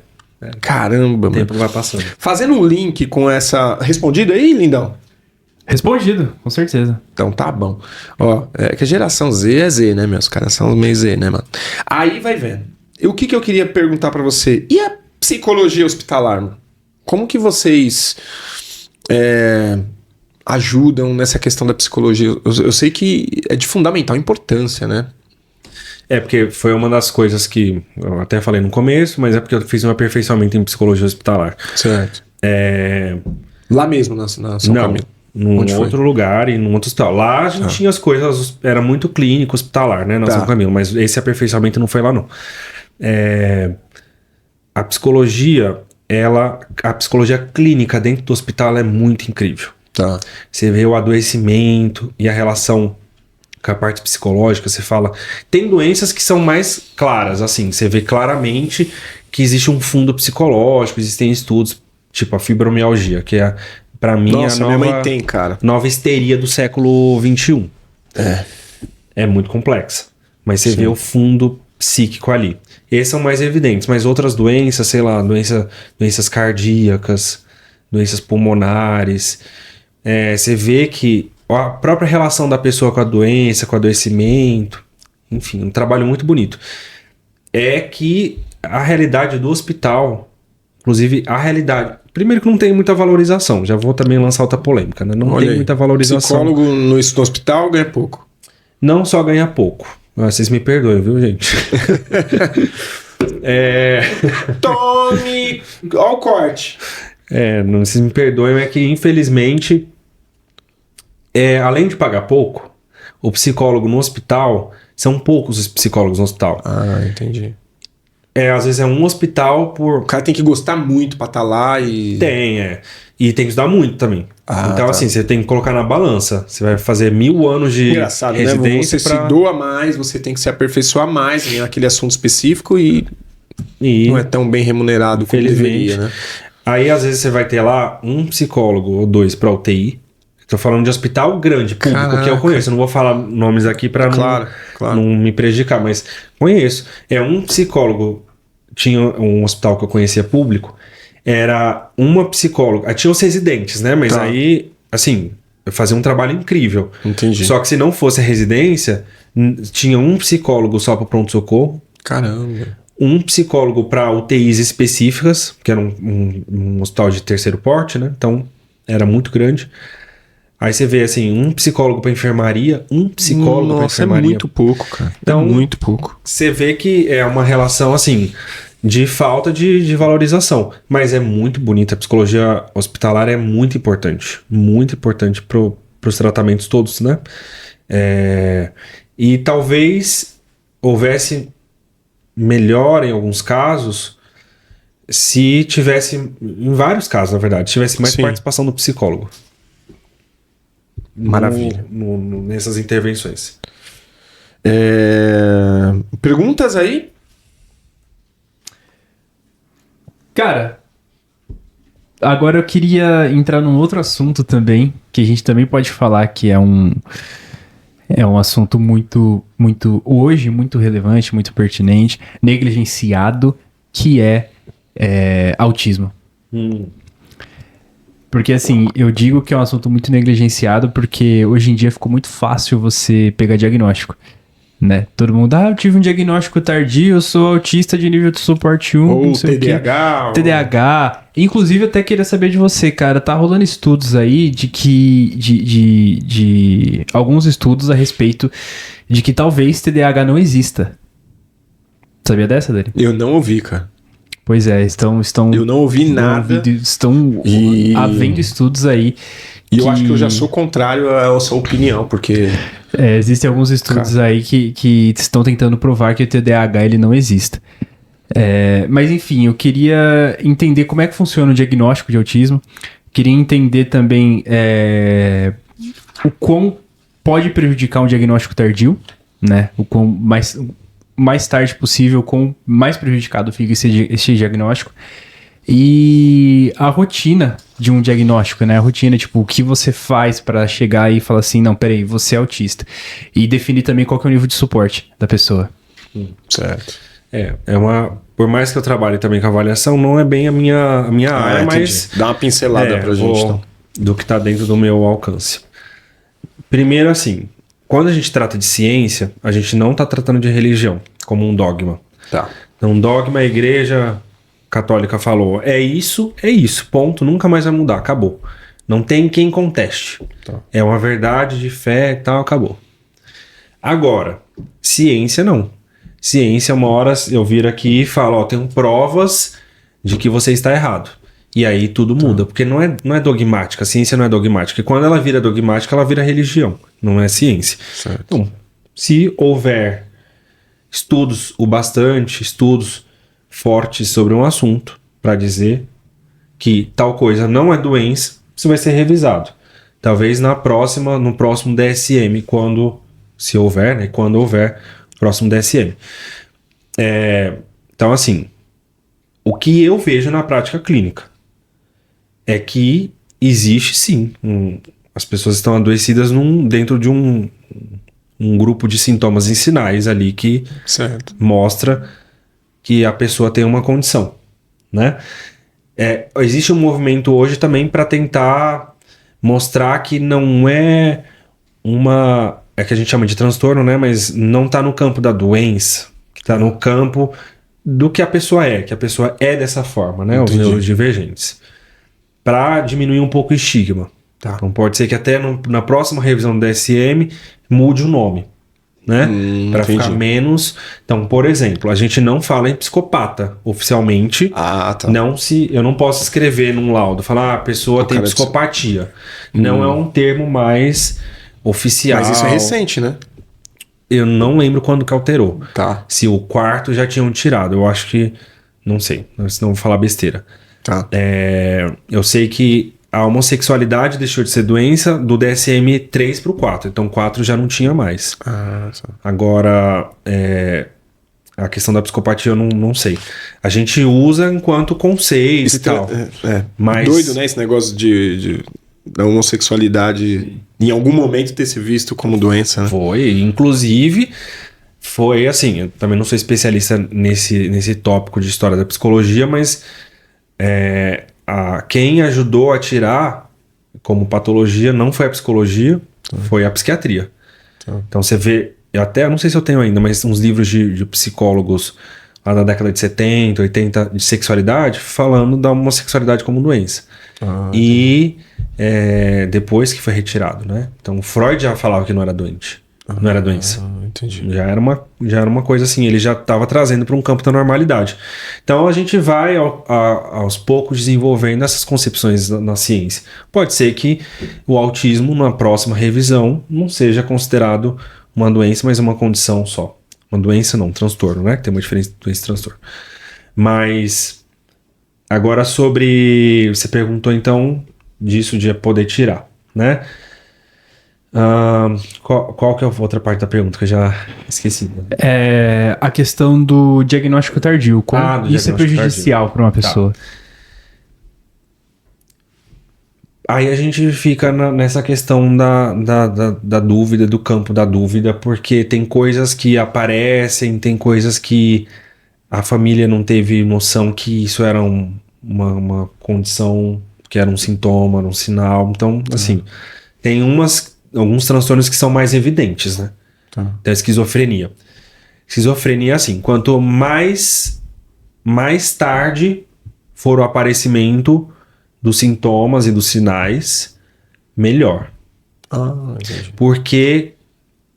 Caramba, o mano. tempo vai passando. Fazendo um link com essa... Respondido aí, lindão? Respondido, com certeza. Então tá bom. Ó, é que a geração Z é Z, né, meus? Os caras são meio Z, né, mano? Aí vai vendo. E o que eu queria perguntar pra você? E a psicologia hospitalar, mano? Como que vocês ajudam nessa questão da psicologia? Eu sei que é de fundamental importância, né? É, porque foi uma das coisas que eu até falei no começo, mas é porque eu fiz um aperfeiçoamento em psicologia hospitalar. Certo. É... Lá mesmo, na São Não, Camilo. num Onde foi? outro lugar e num outro hospital. Lá a gente tinha as coisas, era muito clínico, hospitalar, né, na Tá. São Camilo, mas esse aperfeiçoamento não foi lá, não. A psicologia, a psicologia clínica dentro do hospital ela é muito incrível. Tá. Você vê o adoecimento e a relação com a parte psicológica, você fala... Tem doenças que são mais claras, assim, você vê claramente que existe um fundo psicológico, existem estudos, tipo a fibromialgia, que é, pra mim, Nossa, a minha nova, mãe tem, cara. nova histeria do século XXI. É muito complexa, mas você vê o fundo psíquico ali. Esses são mais evidentes, mas outras doenças, sei lá, doenças cardíacas, doenças pulmonares, você vê que a própria relação da pessoa com a doença, com o adoecimento, enfim, um trabalho muito bonito. É que a realidade do hospital, inclusive a realidade... Primeiro que não tem muita valorização, já vou também lançar outra polêmica, né? Não Olha tem aí. muita valorização. Psicólogo no hospital ganha pouco. Não só ganha pouco. Vocês me perdoem, viu, gente? Tome! Ó o corte. Não, vocês me perdoem, é que infelizmente, além de pagar pouco, o psicólogo no hospital, são poucos os psicólogos no hospital. Ah, entendi. Às vezes é um hospital por... O cara tem que gostar muito pra estar lá e... E tem que estudar muito também. Então, tá. assim, você tem que colocar na balança. Você vai fazer 1000 anos de Engraçado, né? residência Você se doa mais, você tem que se aperfeiçoar mais naquele assunto específico e não é tão bem remunerado como Infelizmente. deveria, né? Aí, às vezes, você vai ter lá um psicólogo ou 2 para UTI. Tô falando de hospital grande, público, que eu Caraca. conheço. Eu não vou falar nomes aqui para Claro. não me prejudicar, mas conheço. Um psicólogo, tinha um hospital que eu conhecia público, era uma psicóloga. Tinha os residentes, né? Mas Tá. aí, assim, eu fazia um trabalho incrível. Entendi. Só que se não fosse a residência, tinha um psicólogo só para pronto-socorro, Caramba. um psicólogo para UTIs específicas, que era um hospital de terceiro porte, né? Então, era muito grande. Aí você vê, assim, um psicólogo para enfermaria, um psicólogo para Nossa, é enfermaria. muito pouco, cara. Então- é muito pouco. Você vê que é uma relação, assim, de falta de valorização. Mas é muito bonita. A psicologia hospitalar é muito importante para os tratamentos todos, né? E talvez houvesse melhor em alguns casos se tivesse, em vários casos, na verdade, tivesse mais Sim. participação do psicólogo. Maravilha. Nessas intervenções. Perguntas aí? Cara, agora eu queria entrar num outro assunto também, que a gente também pode falar que é um assunto muito hoje, muito relevante, muito pertinente, negligenciado, que é autismo. Porque assim, eu digo que é um assunto muito negligenciado porque hoje em dia ficou muito fácil você pegar diagnóstico, né? Todo mundo, eu tive um diagnóstico tardio, eu sou autista de nível de suporte 1, Ou não sei o quê. TDAH? ou- TDAH. Inclusive, eu até queria saber de você, cara. Tá rolando estudos aí de que. De alguns estudos a respeito de que talvez TDAH não exista. Sabia dessa, Dani? Eu não ouvi, cara. Pois é, estão Eu não ouvi nada. Estão havendo estudos aí. E eu acho que eu já sou contrário à sua opinião, porque... existem alguns estudos aí que estão tentando provar que o TDAH ele não existe. Mas enfim, eu queria entender como é que funciona o diagnóstico de autismo. Queria entender também o quão pode prejudicar um diagnóstico tardio, né? O quão mais tarde possível, o quão mais prejudicado fica esse diagnóstico. E a rotina de um diagnóstico, né? A rotina, tipo, o que você faz pra chegar e falar assim, não, peraí, você é autista. E definir também qual que é o nível de suporte da pessoa. Certo. Por mais que eu trabalhe também com avaliação, não é bem a minha área, mas... Dá uma pincelada pra gente, então. Do que tá dentro do meu alcance. Primeiro, assim, quando a gente trata de ciência, a gente não tá tratando de religião como um dogma. Tá. Então, dogma, a igreja católica falou, é isso, ponto, nunca mais vai mudar, acabou. Não tem quem conteste. Tá. É uma verdade de fé e tal, acabou. Agora, ciência não. Ciência, uma hora eu viro aqui e falo, ó, tenho provas de que você está errado. E aí tudo muda, porque não é dogmática, a ciência não é dogmática. E quando ela vira dogmática, ela vira religião, não é ciência. Certo. Então, se houver estudos fortes sobre um assunto para dizer que tal coisa não é doença, isso vai ser revisado. Talvez no próximo DSM, se houver, né, quando houver o próximo DSM. Então, assim, o que eu vejo na prática clínica é que existe sim, as pessoas estão adoecidas dentro de um grupo de sintomas e sinais ali que mostra que a pessoa tem uma condição, né? Existe um movimento hoje também para tentar mostrar que não é que a gente chama de transtorno, né? Mas não está no campo da doença, que está no campo do que a pessoa que a pessoa é dessa forma, né? Entendi. Os neurodivergentes. Para diminuir um pouco o estigma. Tá. Então pode ser que até na próxima revisão do DSM mude o nome, né? Para ficar menos... Então, por exemplo, a gente não fala em psicopata oficialmente. Ah, tá. Eu não posso escrever num laudo, falar a pessoa tem psicopatia. Não é um termo mais oficial. Mas isso é recente, né? Eu não lembro quando que alterou. Tá. Se o quarto já tinham tirado. Eu acho que... Não sei, senão eu vou falar besteira. Tá. Eu sei que a homossexualidade deixou de ser doença do DSM 3 para o 4. Então 4 já não tinha mais. Ah, tá. Agora, a questão da psicopatia eu não sei. A gente usa enquanto conceito e tal. Mas... Doido, né? Esse negócio da homossexualidade em algum momento ter se visto como doença, né? Foi. Inclusive, foi assim, eu também não sou especialista nesse tópico de história da psicologia, mas... quem ajudou a tirar como patologia não foi a psicologia, foi a psiquiatria. Então você vê, eu não sei se eu tenho ainda, mas uns livros de psicólogos lá da década de 70, 80 de sexualidade, falando da homossexualidade como doença. E depois que foi retirado, né? Então Freud já falava que não era doente. Não era doença. Entendi. Já era uma coisa assim, ele já estava trazendo para um campo da normalidade. Então a gente vai aos poucos desenvolvendo essas concepções na ciência. Pode ser que o autismo na próxima revisão não seja considerado uma doença, mas uma condição só. Uma doença não, um transtorno, né? Que tem uma diferença entre doença e transtorno. Mas agora você perguntou então disso de poder tirar, né? Qual que é a outra parte da pergunta que eu já esqueci? A questão do diagnóstico tardio. Como isso é prejudicial para uma pessoa? Tá. Aí a gente fica nessa questão da dúvida, do campo da dúvida, porque tem coisas que aparecem, tem coisas que a família não teve noção que isso era uma condição, que era um sintoma, um sinal. Então, assim, tem alguns transtornos que são mais evidentes, né? Tá. Então, a esquizofrenia. Esquizofrenia, assim, quanto mais tarde for o aparecimento dos sintomas e dos sinais, melhor. Entendi. Porque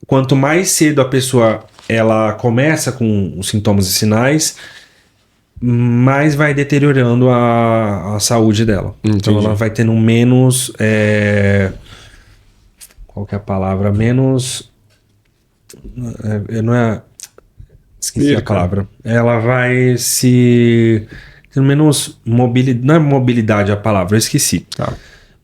quanto mais cedo a pessoa ela começa com os sintomas e sinais, mais vai deteriorando a saúde dela. Então Entendi. ela vai tendo menos... qual que é a palavra? Menos... não é... Esqueci a Perca. palavra. Ela vai se... tendo menos mobilidade... Não é mobilidade a palavra, eu esqueci. Tá.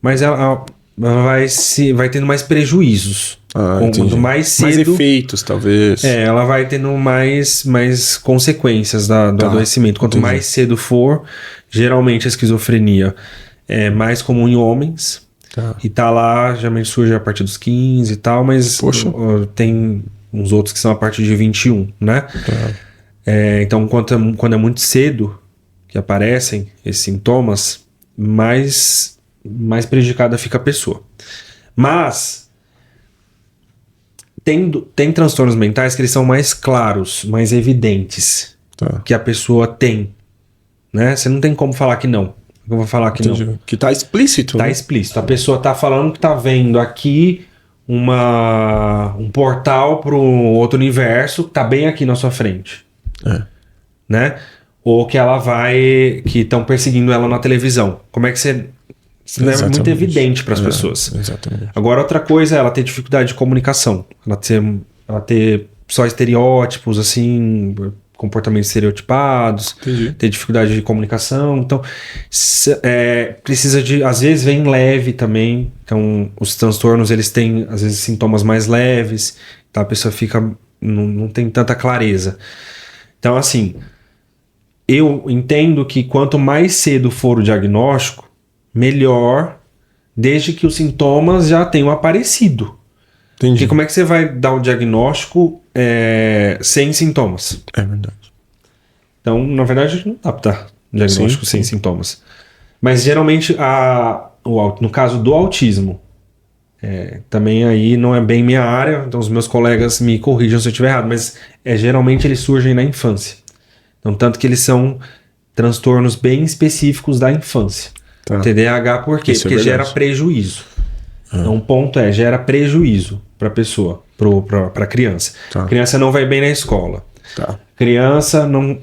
Mas ela vai tendo mais prejuízos. Entendi. Quanto mais Mais cedo... efeitos, talvez. ela vai tendo mais consequências do adoecimento. Quanto entendi. mais cedo for, geralmente a esquizofrenia é mais comum em homens. Tá. E tá lá, geralmente surge a partir dos 15 e tal, mas Poxa. Tem uns outros que são a partir de 21, né? Tá. Então, quando é muito cedo que aparecem esses sintomas, mais prejudicada fica a pessoa. Mas tem transtornos mentais que eles são mais claros, mais evidentes, Tá. que a pessoa tem, né? Você não tem como falar que não. Eu vou falar que Entendi. não. Que tá explícito. Tá né? explícito. A pessoa tá falando que tá vendo aqui um portal para um outro universo que tá bem aqui na sua frente, né? Ou que que estão perseguindo ela na televisão. Como é que você... Isso é muito Exatamente. evidente para as pessoas. Exatamente. Agora, outra coisa é ela ter dificuldade de comunicação. Ela ter só estereótipos, assim, comportamentos estereotipados, Entendi. ter dificuldade de comunicação. Então, precisa de... Às vezes vem leve também. Então, os transtornos, eles têm, às vezes, sintomas mais leves. Então, a pessoa não tem tanta clareza. Então, assim, eu entendo que quanto mais cedo for o diagnóstico, melhor, desde que os sintomas já tenham aparecido. Entendi. Porque como é que você vai dar um diagnóstico sem sintomas? É verdade. Então, na verdade, não dá para dar um diagnóstico sem sintomas. Mas, geralmente, no caso do autismo, também aí não é bem minha área, então os meus colegas me corrijam se eu estiver errado, mas geralmente eles surgem na infância. Então, tanto que eles são transtornos bem específicos da infância. Tá. TDAH por quê? Isso é Porque gera verdade. prejuízo. Então, um ponto gera prejuízo para a pessoa, para a criança. Tá. A criança não vai bem na escola. Tá. Criança não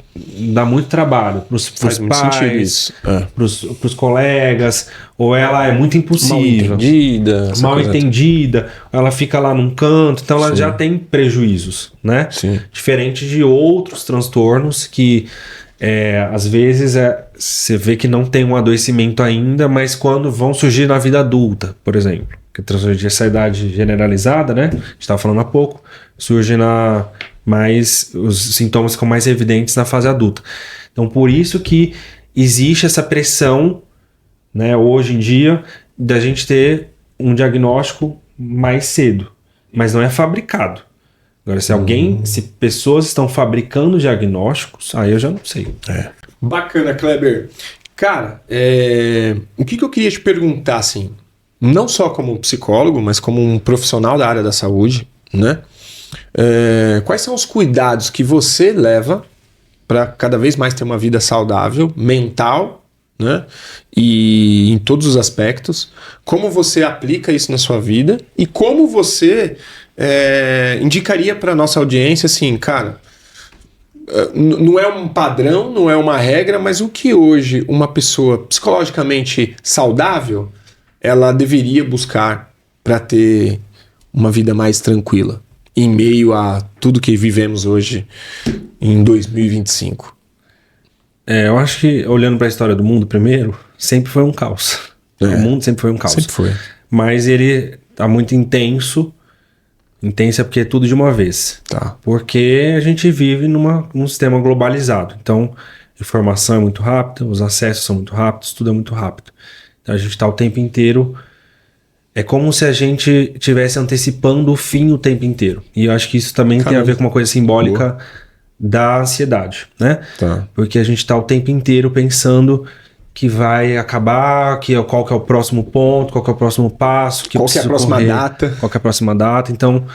dá muito trabalho para os Faz muito sentido pais, isso. para os colegas, ou ela é muito impulsiva, Mal entendida. essa mal coisa entendida, ela fica lá num canto, então ela Sim. já tem prejuízos, né? Sim. Diferente de outros transtornos que às vezes você vê que não tem um adoecimento ainda, mas quando vão surgir na vida adulta, por exemplo, que transtorno de ansiedade generalizada, né? A gente estava falando há pouco, surge os sintomas ficam mais evidentes na fase adulta. Então, por isso que existe essa pressão, né, hoje em dia, da gente ter um diagnóstico mais cedo, mas não é fabricado. Agora, se pessoas estão fabricando diagnósticos, aí eu já não sei. Bacana, Kleber. Cara, o que eu queria te perguntar, assim, não só como psicólogo, mas como um profissional da área da saúde, né? Quais são os cuidados que você leva para cada vez mais ter uma vida saudável, mental, né? E em todos os aspectos. Como você aplica isso na sua vida e como você indicaria para nossa audiência, assim, cara, não é um padrão, não é uma regra, mas o que hoje uma pessoa psicologicamente saudável ela deveria buscar para ter uma vida mais tranquila em meio a tudo que vivemos hoje em 2025? Eu acho que, olhando para a história do mundo primeiro, sempre foi um caos. O mundo sempre foi um caos. Sempre foi. Mas ele tá muito intenso. Intenso é porque é tudo de uma vez. Tá. Porque a gente vive num sistema globalizado. Então, a informação é muito rápida, os acessos são muito rápidos, tudo é muito rápido. Então, a gente está o tempo inteiro... É como se a gente estivesse antecipando o fim o tempo inteiro. E eu acho que isso também tem a ver com uma coisa simbólica da ansiedade, né? Tá. Porque a gente está o tempo inteiro pensando que vai acabar, qual que é o próximo ponto, qual que é o próximo passo, Qual que é a próxima data? Qual que é a próxima data. Então,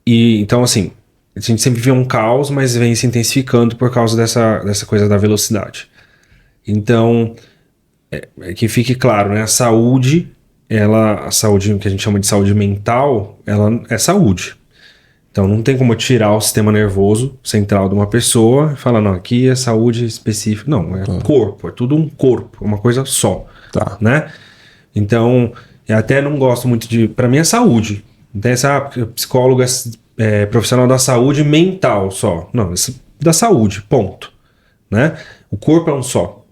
então, assim, a gente sempre vê um caos, mas vem se intensificando por causa dessa coisa da velocidade. Então... que fique claro, né? A saúde que a gente chama de saúde mental, ela é saúde. Então não tem como eu tirar o sistema nervoso central de uma pessoa e falar, não, aqui é saúde específica. Não, é corpo, é tudo um corpo, uma coisa só, Tá. né? Então, eu até não gosto muito de... Pra mim é saúde. Não tem essa psicólogo é profissional da saúde mental só. Não, da saúde, ponto. Né? O corpo é um só.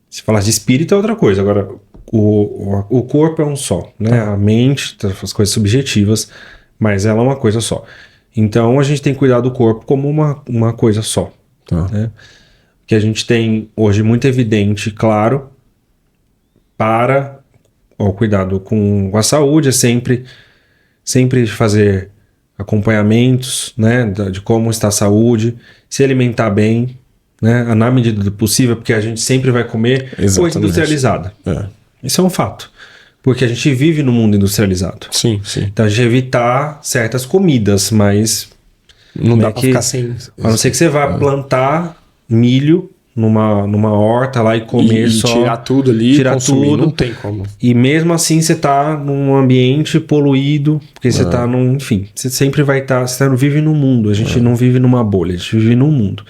Se falar de espírito é outra coisa. Agora, o corpo é um só. Né? A mente, as coisas subjetivas, mas ela é uma coisa só. Então, a gente tem que cuidar do corpo como uma coisa só. Tá. Né? O que a gente tem hoje muito evidente, claro, para o cuidado com a saúde é sempre fazer acompanhamentos, né, de como está a saúde, se alimentar bem, né, na medida do possível, porque a gente sempre vai comer coisa industrializada. Isso é um fato, porque a gente vive no mundo industrializado. Sim, sim. Então a gente evitar certas comidas, mas não dá pra ficar sem. A não ser que você vá plantar milho numa horta lá e comer e só. Tirar tudo ali e consumir, tudo. Não tem como. E mesmo assim você tá num ambiente poluído, porque você tá num... Enfim, você sempre vai estar... Você não vive no mundo, a gente não vive numa bolha, a gente vive num mundo.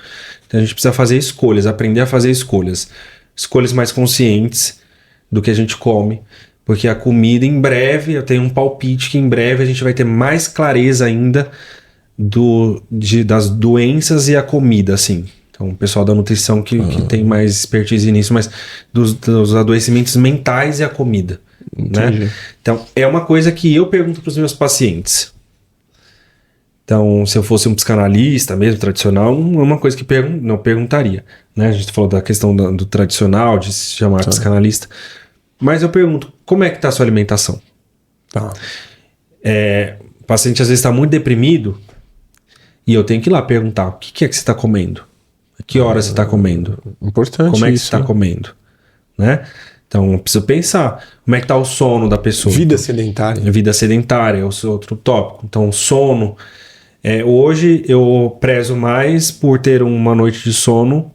Então a gente precisa fazer escolhas, aprender a fazer escolhas. Escolhas mais conscientes do que a gente come. Porque a comida, em breve, eu tenho um palpite que em breve a gente vai ter mais clareza ainda das doenças e a comida, assim. Então, o pessoal da nutrição que tem mais expertise nisso, mas dos adoecimentos mentais e a comida. Né? Então, é uma coisa que eu pergunto para os meus pacientes. Então, se eu fosse um psicanalista mesmo, tradicional, é uma coisa que não perguntaria. Né? A gente falou da questão do tradicional, de se chamar psicanalista. Mas eu pergunto, como é que está a sua alimentação? Tá. O paciente às vezes está muito deprimido e eu tenho que ir lá perguntar, o que é que você está comendo? A que hora você está comendo? Importante. Como é que você está comendo? Né? Então, eu preciso pensar como é que está o sono da pessoa. Vida sedentária. Vida sedentária é o outro tópico. Então, o sono. Hoje eu prezo mais por ter uma noite de sono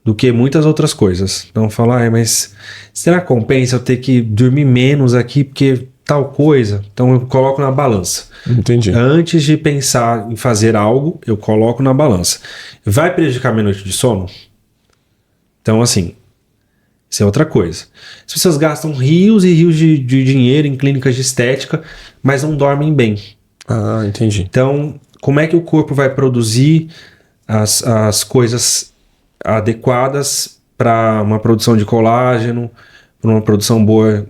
do que muitas outras coisas. Então, falar, mas será que compensa eu ter que dormir menos aqui porque tal coisa? Então, eu coloco na balança. Entendi. Antes de pensar em fazer algo, eu coloco na balança. Vai prejudicar minha noite de sono? Então, assim, isso é outra coisa. As pessoas gastam rios e rios de dinheiro em clínicas de estética, mas não dormem bem. Ah, entendi. Então, como é que o corpo vai produzir as coisas adequadas para uma produção de colágeno, para uma produção boa,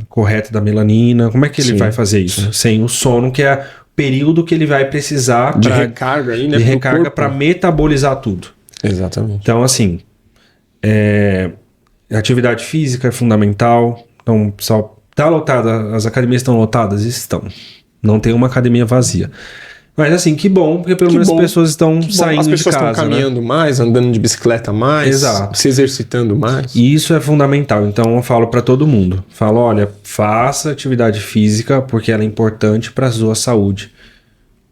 correta da melanina? Como é que ele vai fazer isso? Sem o sono, que é o período que ele vai precisar de recarga aí, né? De recarga para metabolizar tudo. Exatamente. Então, assim, atividade física é fundamental. Então, pessoal, tá lotada, as academias estão lotadas? Estão. Não tem uma academia vazia. Mas assim, que bom, porque pelo menos as pessoas estão saindo de casa. As pessoas estão caminhando mais, andando de bicicleta mais, exato, se exercitando mais. E isso é fundamental. Então eu falo para todo mundo. Falo, olha, faça atividade física porque ela é importante para a sua saúde.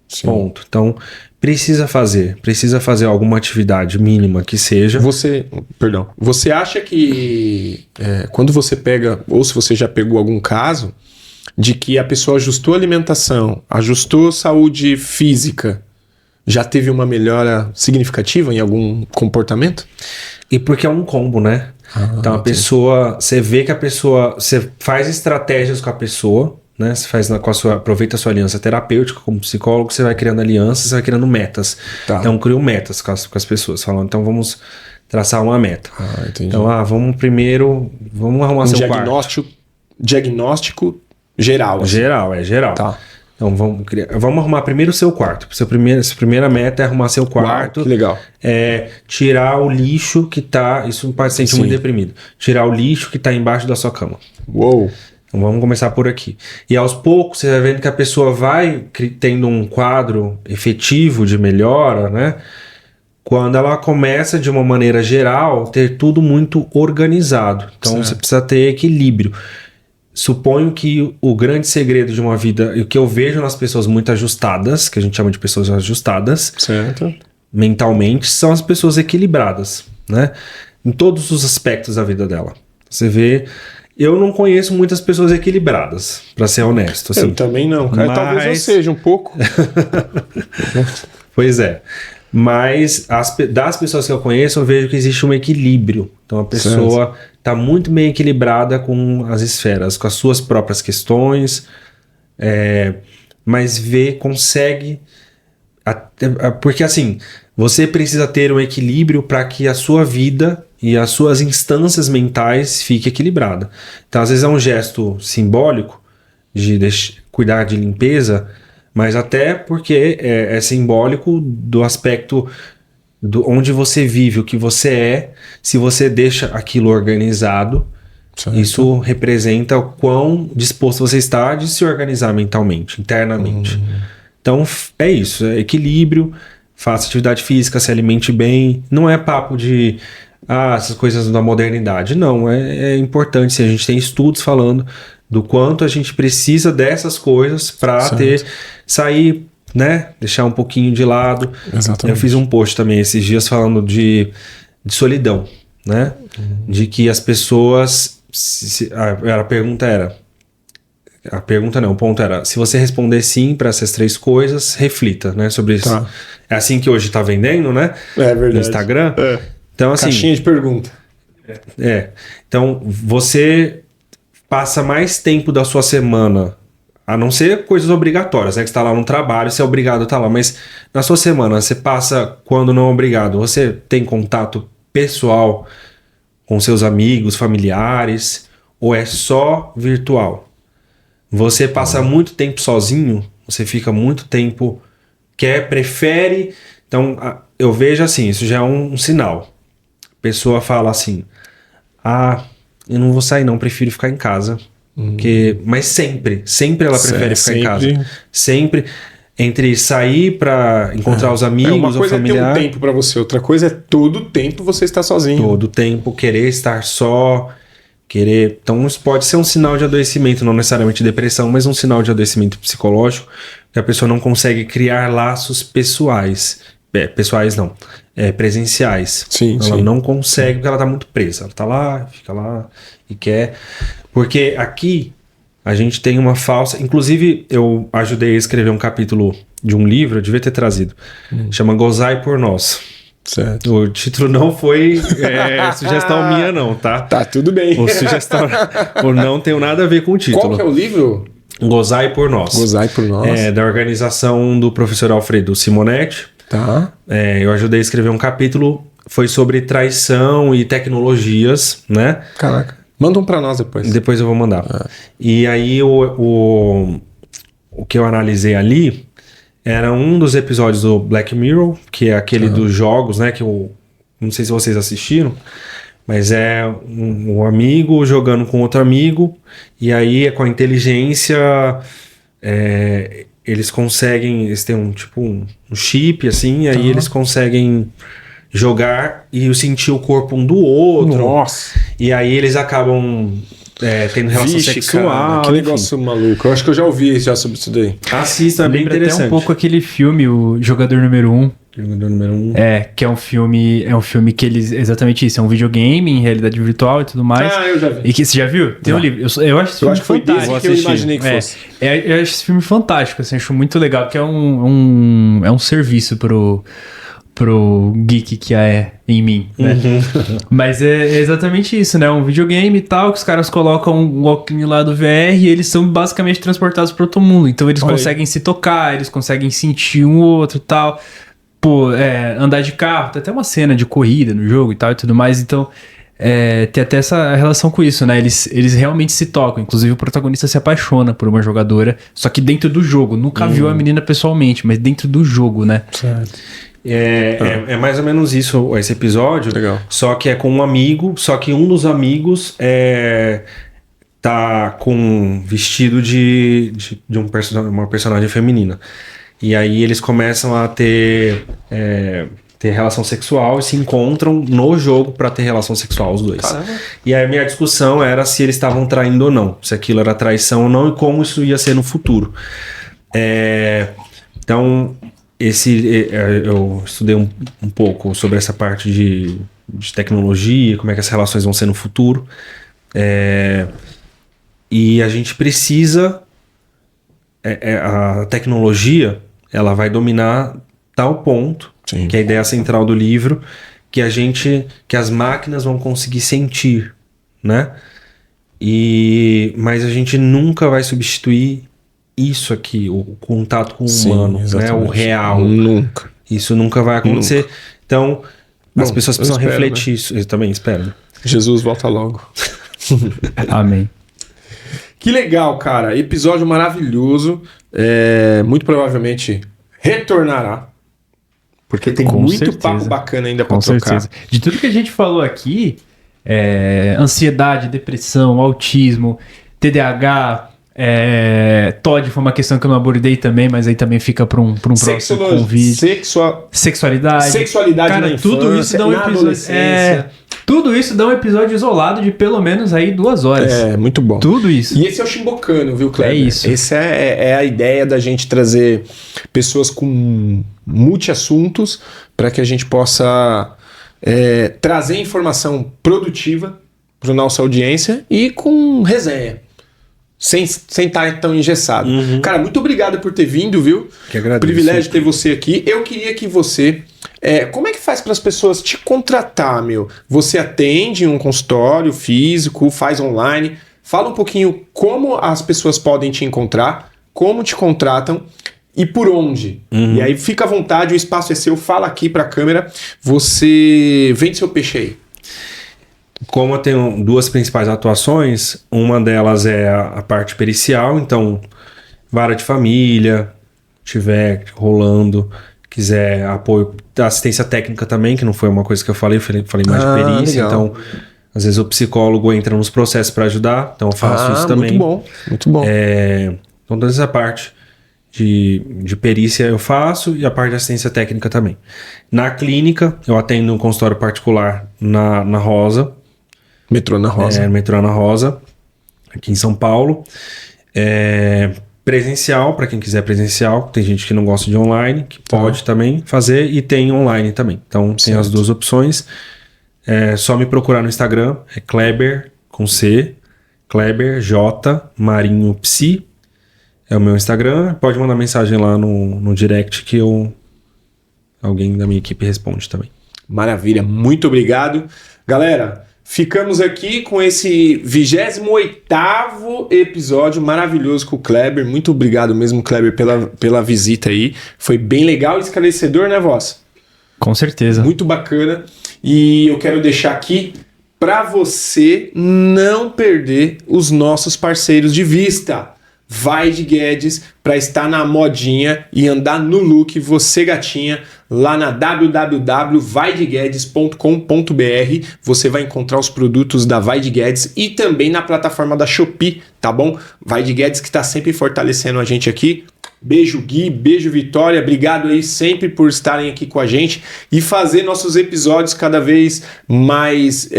Sim. Ponto. Então precisa fazer alguma atividade mínima que seja. Você acha que quando você pega, ou se você já pegou algum caso de que a pessoa ajustou a alimentação, ajustou saúde física, já teve uma melhora significativa em algum comportamento? E porque é um combo, né? Então a pessoa, você vê que a pessoa, você faz estratégias com a pessoa, né? Você faz aproveita a sua aliança terapêutica como psicólogo, você vai criando alianças, você vai criando metas. Tá. Então crio metas com as pessoas, falando, então vamos traçar uma meta. Entendi. Então, vamos arrumar seu diagnóstico geral. Assim. Geral. Tá. Então vamos arrumar primeiro o seu quarto. Sua primeira meta é arrumar seu quarto. Uau, que legal. Tirar o lixo que tá... Isso pode se sentir muito deprimido. Tirar o lixo que tá embaixo da sua cama. Uou. Então vamos começar por aqui. E aos poucos você vai vendo que a pessoa vai tendo um quadro efetivo de melhora, né? Quando ela começa de uma maneira geral ter tudo muito organizado. Então você precisa ter equilíbrio. Suponho que o grande segredo de uma vida, e o que eu vejo nas pessoas muito ajustadas, que a gente chama de pessoas ajustadas, certo, mentalmente, são as pessoas equilibradas, né? Em todos os aspectos da vida dela. Você vê, Eu não conheço muitas pessoas equilibradas, pra ser honesto. Assim. Eu também não, cara. Talvez eu seja um pouco. Pois é. Mas das pessoas que eu conheço, eu vejo que existe um equilíbrio. Então a pessoa está muito bem equilibrada com as esferas, com as suas próprias questões, mas consegue. Porque assim, você precisa ter um equilíbrio para que a sua vida e as suas instâncias mentais fiquem equilibradas. Então, às vezes é um gesto simbólico de cuidar de limpeza, mas até porque é simbólico do aspecto onde você vive, o que você é. Se você deixa aquilo organizado, isso representa o quão disposto você está de se organizar mentalmente, internamente. Então é isso, é equilíbrio, faça atividade física, se alimente bem. Não é papo de essas coisas da modernidade. Não, é importante. Se a gente tem estudos falando do quanto a gente precisa dessas coisas para sair, né? Deixar um pouquinho de lado. Exatamente. Eu fiz um post também esses dias falando de solidão, né? De que as pessoas... A pergunta era... A pergunta não, o ponto era, se você responder sim para essas 3 coisas, reflita, né, sobre isso. Tá. É assim que hoje tá vendendo, né? É verdade. No Instagram. Então, assim... Caixinha de pergunta. Então, você passa mais tempo da sua semana, a não ser coisas obrigatórias, né? Que você tá lá no trabalho, você é obrigado a estar lá, mas na sua semana, você passa, quando não é obrigado, você tem contato pessoal com seus amigos, familiares, ou é só virtual? Você passa muito tempo sozinho, você fica muito tempo, prefere... Então, eu vejo assim, isso já é um sinal. A pessoa fala assim, eu não vou sair não, prefiro ficar em casa. Mas sempre ela prefere ficar em casa. Sempre, entre sair para encontrar os amigos ou familiares... Uma coisa é ter um tempo para você, outra coisa é todo tempo você estar sozinho. Todo tempo, querer estar só... Então isso pode ser um sinal de adoecimento, não necessariamente depressão, mas um sinal de adoecimento psicológico, que a pessoa não consegue criar laços pessoais. Pessoais não, presenciais. Ela não consegue, porque ela está muito presa. Ela está lá, fica lá e quer. Porque aqui a gente tem uma falsa... Inclusive eu ajudei a escrever um capítulo de um livro, eu devia ter trazido, chama Gozai por Nós. Certo. O título não foi sugestão minha não, tá? Tá, tudo bem. O não tem nada a ver com o título. Qual que é o livro? Gozai por Nós. Gozai por Nós. Da organização do professor Alfredo Simonetti. Tá. Eu ajudei a escrever um capítulo, foi sobre traição e tecnologias, né? Caraca. Manda um pra nós depois. Depois eu vou mandar. E aí o que eu analisei ali... Era um dos episódios do Black Mirror, que é aquele dos jogos, né? Que eu não sei se vocês assistiram, mas é um amigo jogando com outro amigo, e aí com a inteligência eles têm um chip, assim, e aí eles conseguem jogar e sentir o corpo um do outro. Nossa! E aí eles acabam... tendo relação sexual. Cara, que negócio maluco. Eu acho que eu já ouvi sobre isso daí. Assista, é bem interessante. Até um pouco aquele filme, o Jogador Número 1. Jogador Número 1. Que é um filme que eles... Exatamente isso, é um videogame em realidade virtual e tudo mais. Eu já vi. E que você já viu? Tem um livro. Eu acho esse filme foi desse que eu imaginei que fosse. Eu acho esse filme fantástico, assim, acho muito legal, porque é um serviço pro geek que é em mim, né? Mas é exatamente isso, né? Um videogame e tal, que os caras colocam um óculos lá do VR e eles são basicamente transportados para outro mundo. Então eles conseguem se tocar, eles conseguem sentir um outro e tal. Andar de carro, tem até uma cena de corrida no jogo e tal e tudo mais. Então tem até essa relação com isso, né? Eles realmente se tocam. Inclusive o protagonista se apaixona por uma jogadora, só que dentro do jogo. Nunca viu a menina pessoalmente, mas dentro do jogo, né? Certo. É mais ou menos isso, esse episódio. Legal. Só que é com um amigo, só que um dos amigos tá com vestido de uma personagem feminina. E aí eles começam a ter relação sexual e se encontram no jogo pra ter relação sexual, os dois. Caramba. E aí a minha discussão era se eles estavam traindo ou não, se aquilo era traição ou não e como isso ia ser no futuro. Então... eu estudei um pouco sobre essa parte de tecnologia, como é que as relações vão ser no futuro. E a gente precisa... a tecnologia, ela vai dominar tal ponto, Sim. que é a ideia central do livro, que as máquinas vão conseguir sentir, né? Mas a gente nunca vai substituir isso aqui, o contato com o humano, né? O real. Nunca. Isso nunca vai acontecer. Nunca. Então, as Bom, pessoas eu precisam espero, refletir isso. Eu também espero. Né? Jesus volta logo. Amém. Que legal, cara. Episódio maravilhoso. Muito provavelmente retornará. Porque tem Com muito certeza. papo bacana ainda pra Com trocar. certeza. De tudo que a gente falou aqui, ansiedade, depressão, autismo, TDAH, TOD foi uma questão que eu não abordei também, mas aí também fica para um próximo convite. Sexualidade. Cara, na tudo infância, isso dá um na episódio. adolescência. Tudo isso dá um episódio isolado de pelo menos aí 2 horas. Muito bom. Tudo isso. E esse é o Shimbocano, viu, Kleber? É isso. Essa é a ideia da gente trazer pessoas com multi-assuntos para que a gente possa trazer informação produtiva para nossa audiência e com resenha. Sem estar tão engessado. Uhum. Cara, muito obrigado por ter vindo, viu? Que agradeço. Privilégio ter você aqui. Eu queria que você... como é que faz para as pessoas te contratar, meu? Você atende em um consultório físico, faz online? Fala um pouquinho como as pessoas podem te encontrar, como te contratam e por onde. Uhum. E aí fica à vontade, o espaço é seu, fala aqui para a câmera, você vende seu peixe aí. Como eu tenho 2 principais atuações, uma delas é a parte pericial, então vara de família, tiver rolando, quiser apoio, assistência técnica também, que não foi uma coisa que eu falei mais de perícia, legal. então às vezes o psicólogo entra nos processos para ajudar, então eu faço isso também. Muito bom. Então toda essa parte de perícia eu faço e a parte de assistência técnica também. Na clínica, eu atendo um consultório particular na Rosa, Metrô na Rosa. Metrô Ana Rosa, aqui em São Paulo. Presencial, para quem quiser presencial. Tem gente que não gosta de online, que pode também fazer, e tem online também. Então tem as 2 opções. É só me procurar no Instagram, é Kleber, com C, Kleber J Marinho Psi. É o meu Instagram. Pode mandar mensagem lá no direct que alguém da minha equipe responde também. Maravilha, muito obrigado. Galera, ficamos aqui com esse 28º episódio maravilhoso com o Kleber. Muito obrigado mesmo, Kleber, pela visita aí. Foi bem legal e esclarecedor, né, Voz? Com certeza. Muito bacana. E eu quero deixar aqui para você não perder os nossos parceiros de vista. Vai de Guedes para estar na modinha e andar no look, você gatinha, lá na www.vaideguedes.com.br. Você vai encontrar os produtos da Vai de Guedes e também na plataforma da Shopee, tá bom? Vai de Guedes que está sempre fortalecendo a gente aqui. Beijo Gui, beijo Vitória, obrigado aí sempre por estarem aqui com a gente e fazer nossos episódios cada vez mais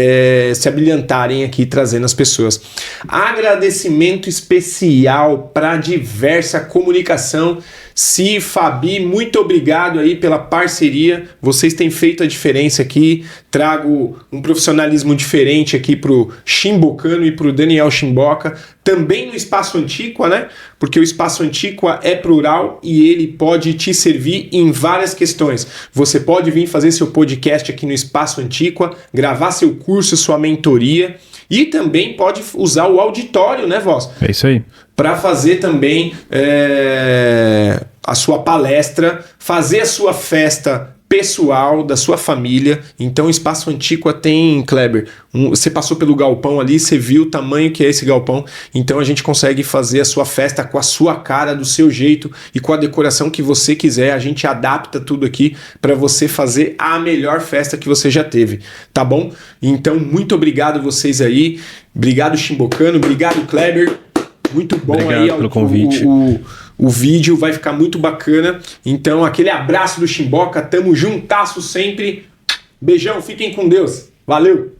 se abrilhantarem aqui, trazendo as pessoas. Agradecimento especial para Diversa Comunicação. Si, Fabi, muito obrigado aí pela parceria, vocês têm feito a diferença aqui, trago um profissionalismo diferente aqui pro Shimbocano e pro Daniel Shimboca, também no Espaço Antiqua, né? Porque o Espaço Antiqua é plural e ele pode te servir em várias questões. Você pode vir fazer seu podcast aqui no Espaço Antiqua, gravar seu curso, sua mentoria e também pode usar o auditório, né, Voz? É isso aí. Para fazer também a sua palestra, fazer a sua festa pessoal, da sua família. Então o Espaço Antiqua tem, Kleber, você passou pelo galpão ali, você viu o tamanho que é esse galpão, então a gente consegue fazer a sua festa com a sua cara, do seu jeito e com a decoração que você quiser, a gente adapta tudo aqui para você fazer a melhor festa que você já teve, tá bom? Então muito obrigado vocês aí, obrigado Shimbocano, obrigado Kleber, muito bom. Obrigado aí pelo convite. O vídeo vai ficar muito bacana. Então, aquele abraço do Shimboca. Tamo juntasso sempre. Beijão, fiquem com Deus. Valeu!